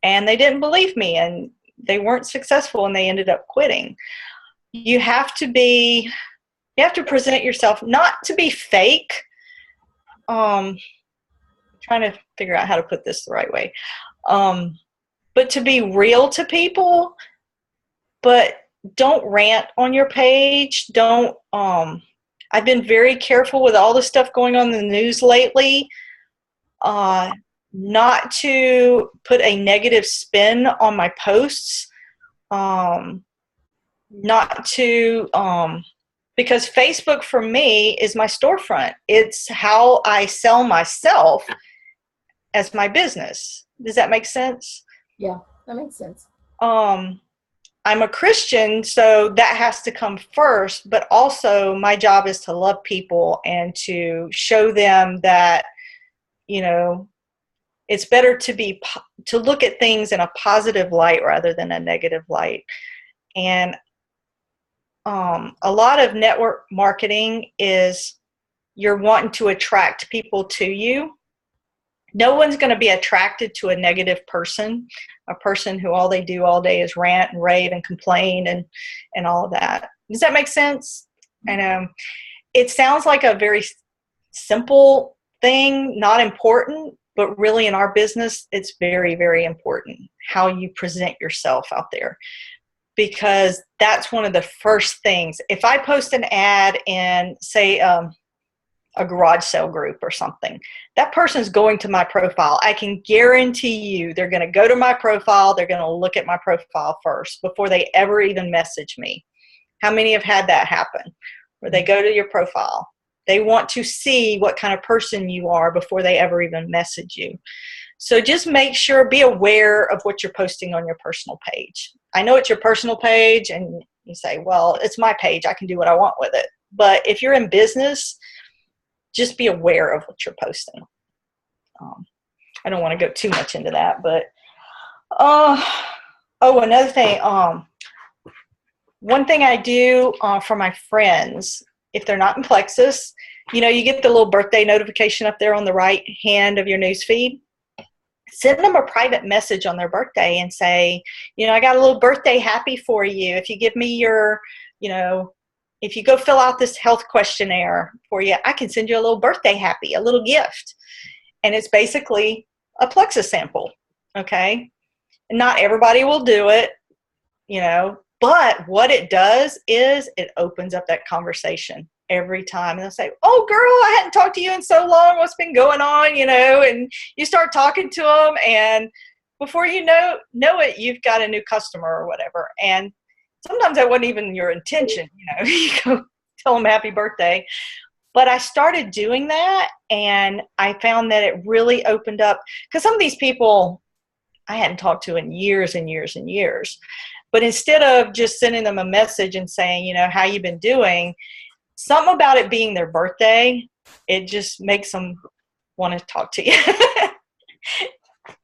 Speaker 2: And they didn't believe me, and they weren't successful, and they ended up quitting. You have to present yourself, not to be fake. I'm trying to figure out how to put this the right way. But to be real to people, but don't rant on your page. I've been very careful with all the stuff going on in the news lately, not to put a negative spin on my posts, because Facebook for me is my storefront. It's how I sell myself as my business. Does that make sense?
Speaker 1: Yeah, that makes sense.
Speaker 2: I'm a Christian, so that has to come first, but also my job is to love people and to show them that, it's better to look at things in a positive light rather than a negative light. And a lot of network marketing is you're wanting to attract people to you. No one's going to be attracted to a negative person, a person who all they do all day is rant and rave and complain and all of that. Does that make sense? I know it sounds like a very simple thing, not important, but really in our business, it's very, very important how you present yourself out there. Because that's one of the first things. If I post an ad in, say, a garage sale group or something, that person's going to my profile. I can guarantee you they're going to go to my profile. They're going to look at my profile first before they ever even message me. How many have had that happen? Where they go to your profile. They want to see what kind of person you are before they ever even message you. So just make sure, be aware of what you're posting on your personal page. I know it's your personal page and you say, well, it's my page. I can do what I want with it. But if you're in business, just be aware of what you're posting. I don't want to go too much into that, but another thing. One thing I do for my friends, if they're not in Plexus, you get the little birthday notification up there on the right hand of your news feed. Send them a private message on their birthday and say, I got a little birthday happy for you. If you give me your, if you go fill out this health questionnaire for you, I can send you a little birthday happy, a little gift. And it's basically a Plexus sample. Okay. Not everybody will do it, but what it does is it opens up that conversation every time. And they'll say, oh, girl, I hadn't talked to you in so long. What's been going on? And you start talking to them. And before you know it, you've got a new customer or whatever. And sometimes that wasn't even your intention. You go tell them happy birthday. But I started doing that, and I found that it really opened up, because some of these people I hadn't talked to in years and years and years. But instead of just sending them a message and saying, how you been doing, something about it being their birthday, it just makes them want to talk to you,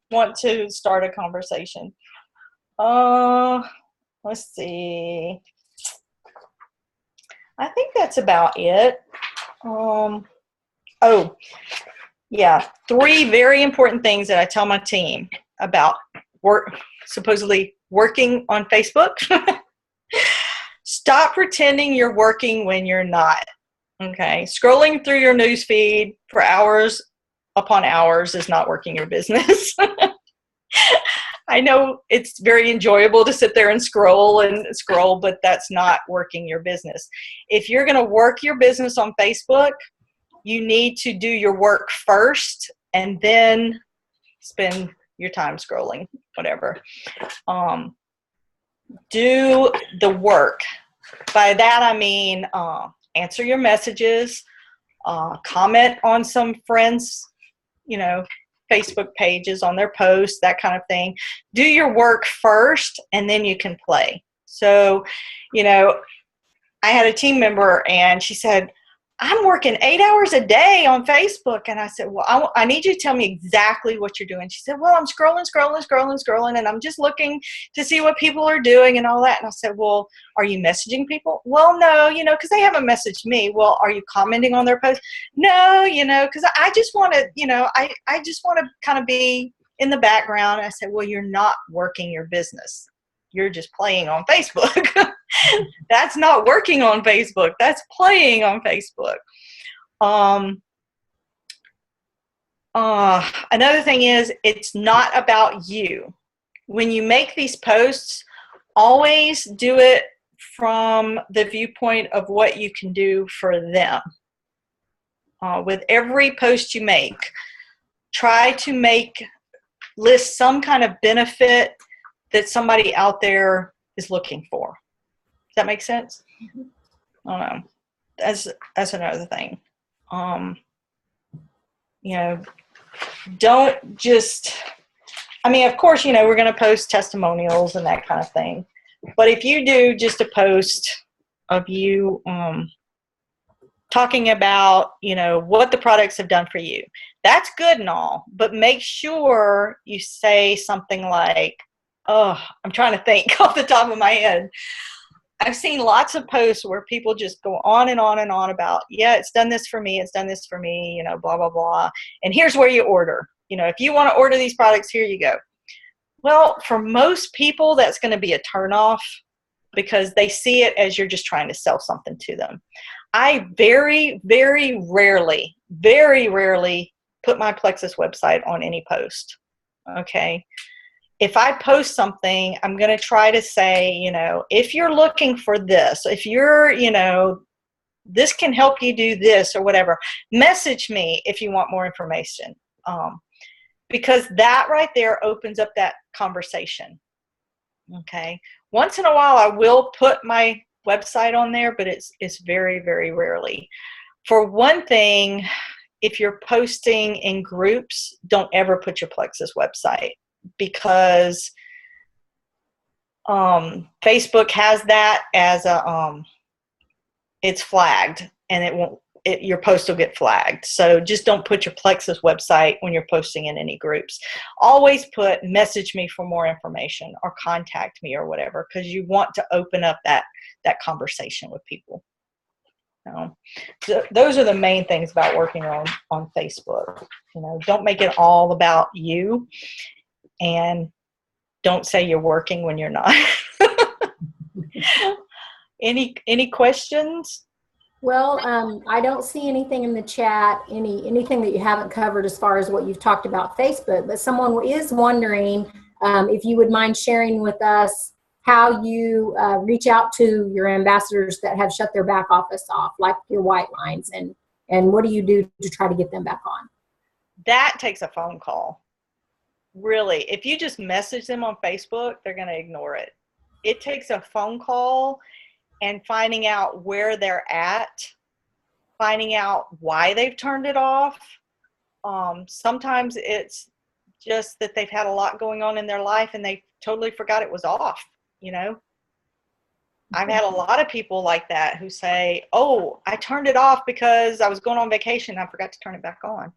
Speaker 2: want to start a conversation. Let's see. I think that's about it. Oh, yeah. 3 very important things that I tell my team about supposedly working on Facebook. Stop pretending you're working when you're not. Okay. Scrolling through your news feed for hours upon hours is not working your business. I know it's very enjoyable to sit there and scroll, but that's not working your business. If you're going to work your business on Facebook, you need to do your work first and then spend your time scrolling, whatever. Do the work. By that I mean answer your messages, comment on some friends, Facebook pages, on their posts, that kind of thing. Do your work first, and then you can play. So, I had a team member, and she said, I'm working 8 hours a day on Facebook. And I said, well, I need you to tell me exactly what you're doing. She said, well, I'm scrolling, and I'm just looking to see what people are doing and all that. And I said, well, are you messaging people? Well, no, because they haven't messaged me. Well, are you commenting on their posts? No, because I just want to, I just want to kind of be in the background. And I said, well, you're not working your business. You're just playing on Facebook. That's not working on Facebook. That's playing on Facebook. Another thing is, it's not about you. When you make these posts, always do it from the viewpoint of what you can do for them. With every post you make, try to list some kind of benefit that somebody out there is looking for. Does that make sense? Mm-hmm. I don't know. That's another thing. Don't just, of course, we're going to post testimonials and that kind of thing. But if you do just a post of you talking about, what the products have done for you, that's good and all. But make sure you say something like, I'm trying to think off the top of my head. I've seen lots of posts where people just go on and on and on about, it's done this for me, blah, blah, blah. And here's where you order. If you want to order these products, here you go. Well, for most people, that's going to be a turnoff because they see it as you're just trying to sell something to them. I very, very rarely put my Plexus website on any post. Okay. If I post something, I'm going to try to say, if you're looking for this, if you're, this can help you do this or whatever, message me if you want more information. Because that right there opens up that conversation. Okay. Once in a while, I will put my website on there, but it's very, very rarely. For one thing, if you're posting in groups, don't ever put your Plexus website, because Facebook has that as it's flagged, and your post will get flagged. So just don't put your Plexus website when you're posting in any groups. Always put message me for more information or contact me or whatever, because you want to open up that conversation with people. So those are the main things about working on Facebook. Don't make it all about you. And don't say you're working when you're not. Any questions?
Speaker 1: Well, I don't see anything in the chat, anything that you haven't covered as far as what you've talked about Facebook, but someone is wondering if you would mind sharing with us how you reach out to your ambassadors that have shut their back office off, like your white lines, and what do you do to try to get them back on?
Speaker 2: That takes a phone call. Really, if you just message them on Facebook, they're going to ignore it. It takes a phone call and finding out where they're at. finding out why they've turned it off. Sometimes it's just that they've had a lot going on in their life and they totally forgot it was off, you know. I've had a lot of people like that who say, oh, I turned it off because I was going on vacation and I forgot to turn it back on.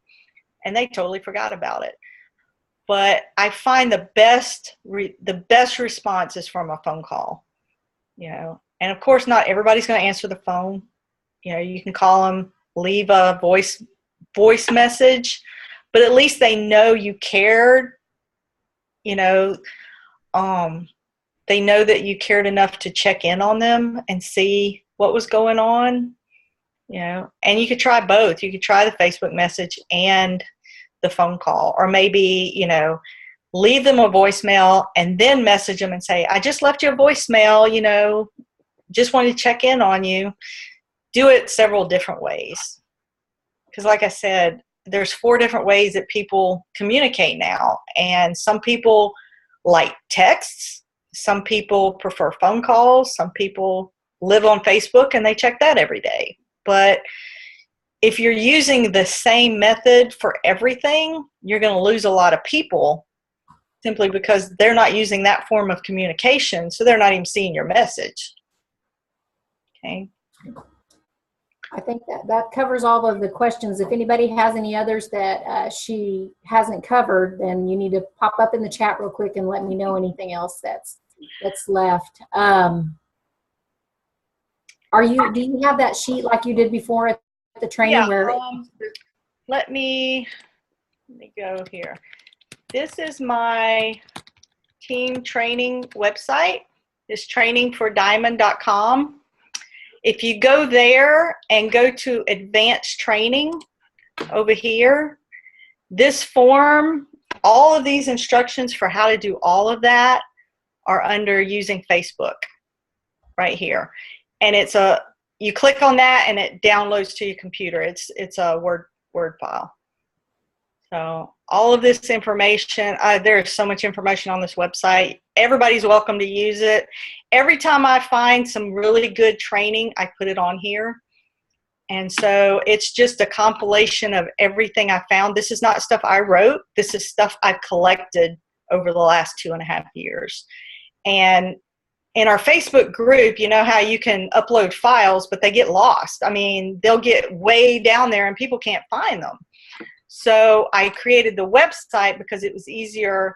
Speaker 2: And they totally forgot about it. But I find the best response is from a phone call, you know. And of course, not everybody's going to answer the phone. You know, you can call them, leave a voice message, but at least they know you cared, you know. They know that you cared enough to check in on them and see what was going on, you know. And you could try both. You could try the Facebook message and the phone call, or maybe, you know, leave them a voicemail and then message them and say, I just left you a voicemail, you know, just wanted to check in on you. Do it several different ways. Because like I said, there's 4 different ways that people communicate now. And some people like texts. Some people prefer phone calls. Some people live on Facebook and they check that every day. But if you're using the same method for everything, you're going to lose a lot of people simply because they're not using that form of communication, so they're not even seeing your message. Okay.
Speaker 1: I think that covers all of the questions. If anybody has any others that she hasn't covered, then you need to pop up in the chat real quick and let me know anything else that's left. Do you have that sheet like you did before at the training?
Speaker 2: Yeah,
Speaker 1: Where
Speaker 2: let me go here. This is my team training website. It's trainingfordiamond.com. If you go there and go to advanced training over here, this form, all of these instructions for how to do all of that are under using Facebook right here. And you click on that and it downloads to your computer. It's a Word file. So all of this information, there is so much information on this website. Everybody's welcome to use it. Every time I find some really good training, I put it on here. And so it's just a compilation of everything I found. This is not stuff I wrote. This is stuff I've collected over the last 2.5 years. And in our Facebook group, you know how you can upload files, but they get lost. I mean, they'll get way down there and people can't find them. So I created the website because it was easier,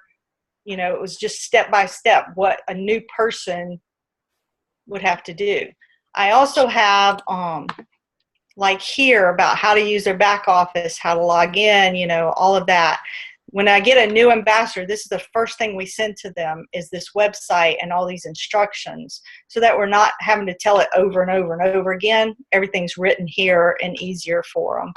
Speaker 2: you know, it was just step by step what a new person would have to do. I also have like here about how to use their back office, how to log in, you know, all of that. When I get a new ambassador, this is the first thing we send to them is this website and all these instructions so that we're not having to tell it over and over and over again. Everything's written here and easier for them.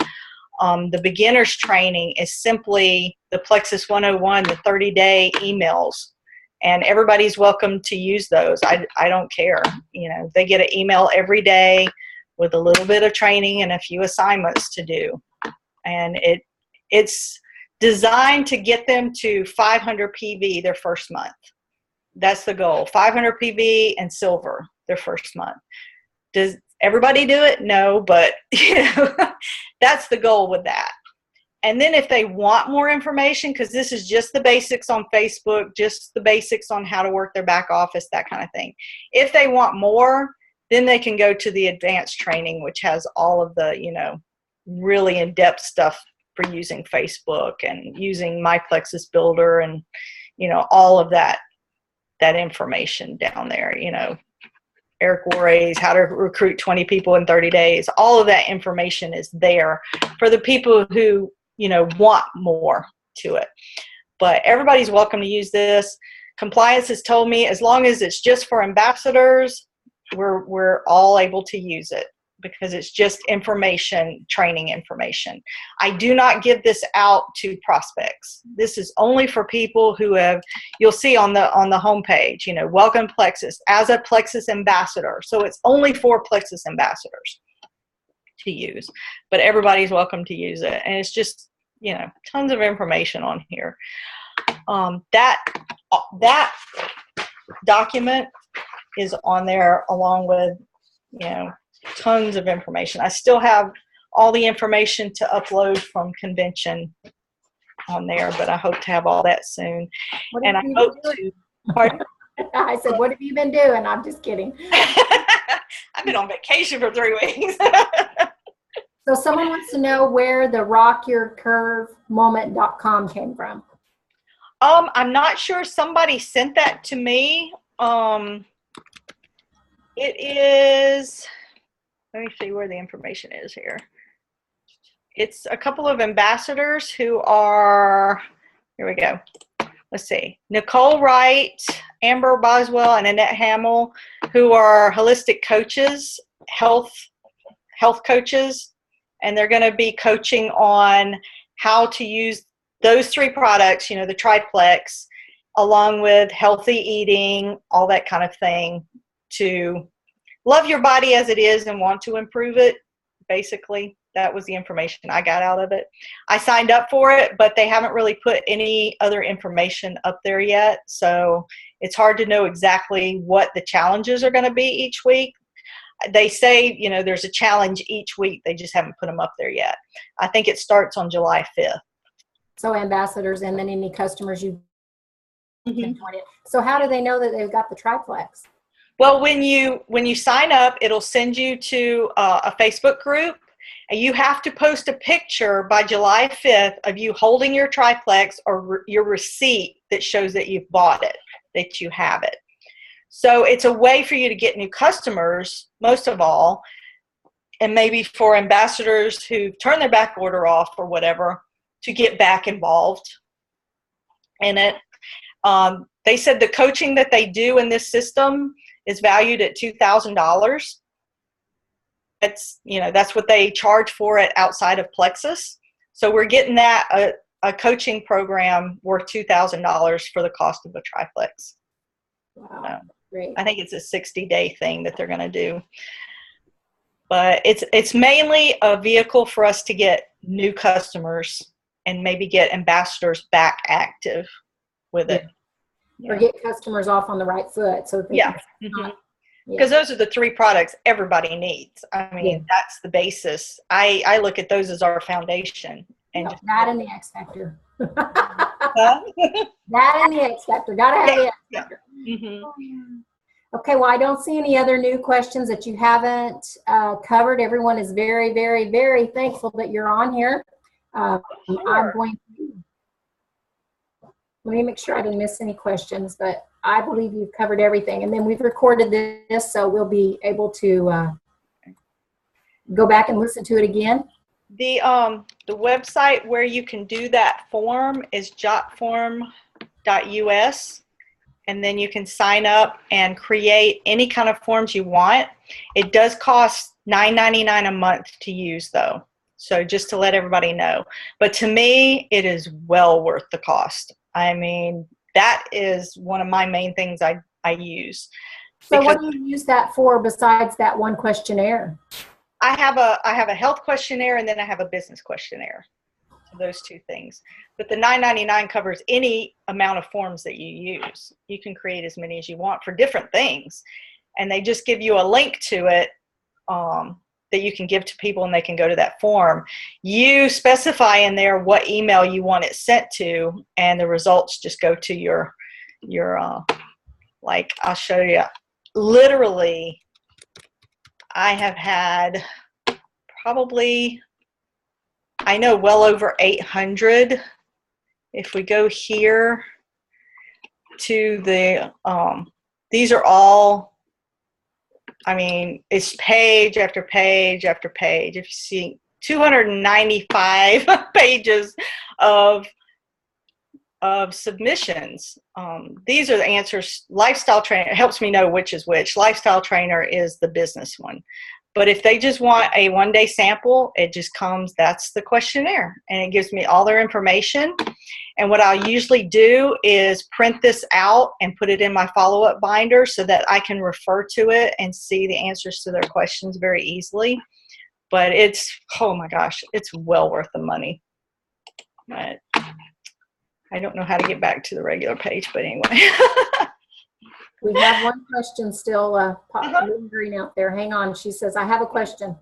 Speaker 2: The beginner's training is simply the Plexus 101, the 30-day emails. And everybody's welcome to use those. I don't care. You know, they get an email every day with a little bit of training and a few assignments to do. And it's designed to get them to 500 PV their first month. That's the goal. 500 PV and silver their first month. Does everybody do it? No, but you know, that's the goal with that. And then if they want more information, because this is just the basics on Facebook, just the basics on how to work their back office, that kind of thing. If they want more, then they can go to the advanced training, which has all of the, you know, really in-depth stuff for using Facebook and using My Plexus Builder and, you know, all of that information down there, you know. Eric Waray's how to recruit 20 people in 30 days. All of that information is there for the people who, you know, want more to it. But everybody's welcome to use this. Compliance has told me as long as it's just for ambassadors, we're all able to use it because it's just information, training information. I do not give this out to prospects. This is only for people who have, you'll see on the homepage, you know, welcome Plexus as a Plexus ambassador. So it's only for Plexus ambassadors to use, but everybody's welcome to use it. And it's just, you know, tons of information on here. That document is on there along with, you know, tons of information. I still have all the information to upload from convention on there, but I hope to have all that soon.
Speaker 1: What
Speaker 2: And
Speaker 1: have
Speaker 2: I
Speaker 1: you
Speaker 2: hope
Speaker 1: been
Speaker 2: to,
Speaker 1: doing?
Speaker 2: pardon?
Speaker 1: I said, what have you been doing? I'm just kidding.
Speaker 2: I've been on vacation for 3 weeks.
Speaker 1: So someone wants to know where the rockyourcurvemoment.com came from.
Speaker 2: I'm not sure. Somebody sent that to me. It is, let me see where the information is here. It's a couple of ambassadors who are, here we go. Let's see, Nicole Wright, Amber Boswell, and Annette Hamill, who are holistic coaches, health coaches, and they're going to be coaching on how to use those 3 products, you know, the triplex, along with healthy eating, all that kind of thing, to love your body as it is and want to improve it. Basically, that was the information I got out of it. I signed up for it, but they haven't really put any other information up there yet. So it's hard to know exactly what the challenges are going to be each week. They say, you know, there's a challenge each week. They just haven't put them up there yet. I think it starts on July 5th.
Speaker 1: So ambassadors and then any customers you
Speaker 2: Mm-hmm.
Speaker 1: can join in. So how do they know that they've got the triplex?
Speaker 2: Well, when you sign up, it'll send you to a Facebook group, and you have to post a picture by July 5th of you holding your triplex or your receipt that shows that you've bought it, that you have it. So it's a way for you to get new customers, most of all, and maybe for ambassadors who turn their back order off or whatever, to get back involved in it. They said the coaching that they do in this system is valued at $2,000. That's what they charge for it outside of Plexus. So we're getting that a coaching program worth $2,000 for the cost of a triplex.
Speaker 1: Wow, great.
Speaker 2: I think it's a 60-day thing that they're going to do. But it's mainly a vehicle for us to get new customers and maybe get ambassadors back active with it.
Speaker 1: Or get customers off on the right foot. So they
Speaker 2: because those are the 3 products everybody needs. I mean, that's the basis. I look at those as our foundation. And
Speaker 1: that and the X Factor. That and the X Factor. Gotta have the X Factor. Okay, well, I don't see any other new questions that you haven't covered. Everyone is very, very, very thankful that you're on here. I'm going to, let me make sure I didn't miss any questions, but I believe you've covered everything. And then we've recorded this, so we'll be able to go back and listen to it again.
Speaker 2: The website where you can do that form is jotform.us, and then you can sign up and create any kind of forms you want. It does cost $9.99 a month to use, though, so just to let everybody know. But to me, it is well worth the cost. I mean, that is one of my main things I use.
Speaker 1: So what do you use that for besides that one questionnaire?
Speaker 2: I have a health questionnaire, and then I have a business questionnaire. So those 2 things. But the $9.99 covers any amount of forms that you use. You can create as many as you want for different things. And they just give you a link to it that you can give to people, and they can go to that form. You specify in there what email you want it sent to, and the results just go to your like, I'll show you. Literally, I have had probably, I know, well over 800. If we go here to the, these are all, I mean, it's page after page after page. If you see 295 pages of submissions. These are the answers. Lifestyle Trainer helps me know which is which. Lifestyle Trainer is the business one. But if they just want a 1-day sample, it just comes, that's the questionnaire. And it gives me all their information. And what I'll usually do is print this out and put it in my follow-up binder so that I can refer to it and see the answers to their questions very easily. But it's, oh my gosh, it's well worth the money. But I don't know how to get back to the regular page, but anyway.
Speaker 1: We have one question still lingering out there. Hang on. She says, I have a question.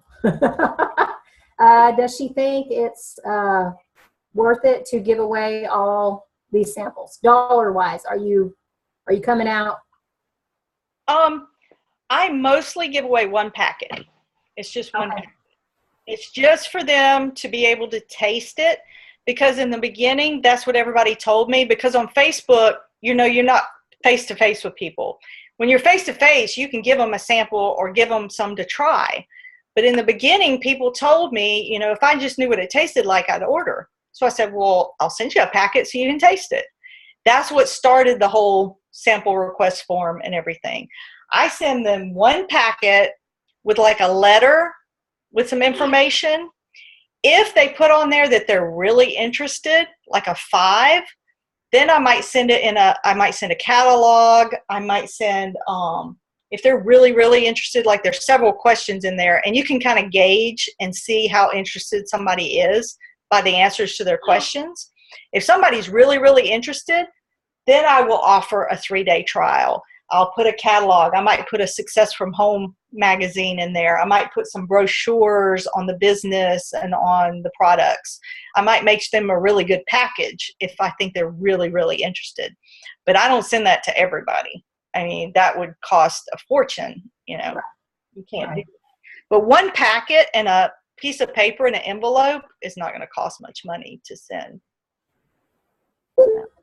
Speaker 1: Does she think it's worth it to give away all these samples? Dollar-wise, are you coming out?
Speaker 2: I mostly give away one packet. It's just one
Speaker 1: Okay.
Speaker 2: packet. It's just for them to be able to taste it, because in the beginning, that's what everybody told me, because on Facebook, you're not face to face with people. When you're face to face, you can give them a sample or give them some to try. But in the beginning, people told me, if I just knew what it tasted like, I'd order. So I said, well, I'll send you a packet so you can taste it. That's what started the whole sample request form and everything. I send them one packet with like a letter with some information. If they put on there that they're really interested, like a 5, then I might send it I might send a catalog. I might send, if they're really, really interested, like there's several questions in there, and you can kind of gauge and see how interested somebody is by the answers to their questions. If somebody's really, really interested, then I will offer a 3-day trial. I'll put a catalog. I might put a Success from Home magazine in there. I might put some brochures on the business and on the products. I might make them a really good package if I think they're really, really interested. But I don't send that to everybody. I mean, that would cost a fortune, You can't do that. But one packet and a piece of paper and an envelope is not going to cost much money to send.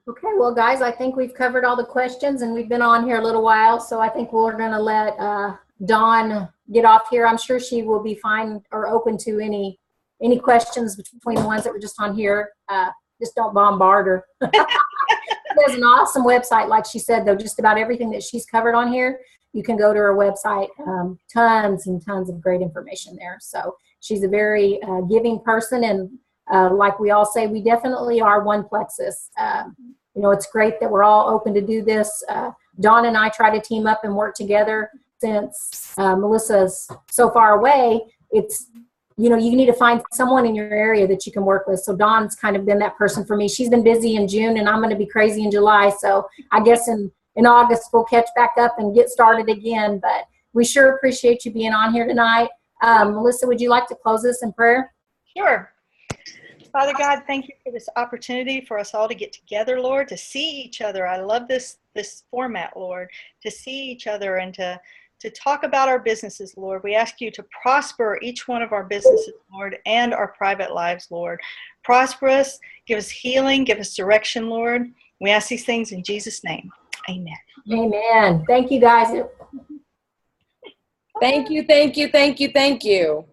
Speaker 1: Okay, well, guys, I think we've covered all the questions, and we've been on here a little while, so I think we're going to let Dawn get off here. I'm sure she will be fine or open to any questions between the ones that were just on here. Just don't bombard her. She has an awesome website, like she said, though. Just about everything that she's covered on here, you can go to her website. Tons and tons of great information there. So she's a very giving person, and like we all say, we definitely are one plexus. It's great that we're all open to do this. Dawn and I try to team up and work together since Melissa's so far away. It's, you need to find someone in your area that you can work with. So Dawn's kind of been that person for me. She's been busy in June, and I'm going to be crazy in July. So I guess in August, we'll catch back up and get started again. But we sure appreciate you being on here tonight. Melissa, would you like to close this in prayer?
Speaker 2: Sure. Father God, thank you for this opportunity for us all to get together, Lord, to see each other. I love this format, Lord, to see each other and to talk about our businesses, Lord. We ask you to prosper each one of our businesses, Lord, and our private lives, Lord. Prosper us, give us healing, give us direction, Lord. We ask these things in Jesus' name. Amen.
Speaker 1: Amen. Thank you, guys.
Speaker 3: Thank you, thank you, thank you, thank you.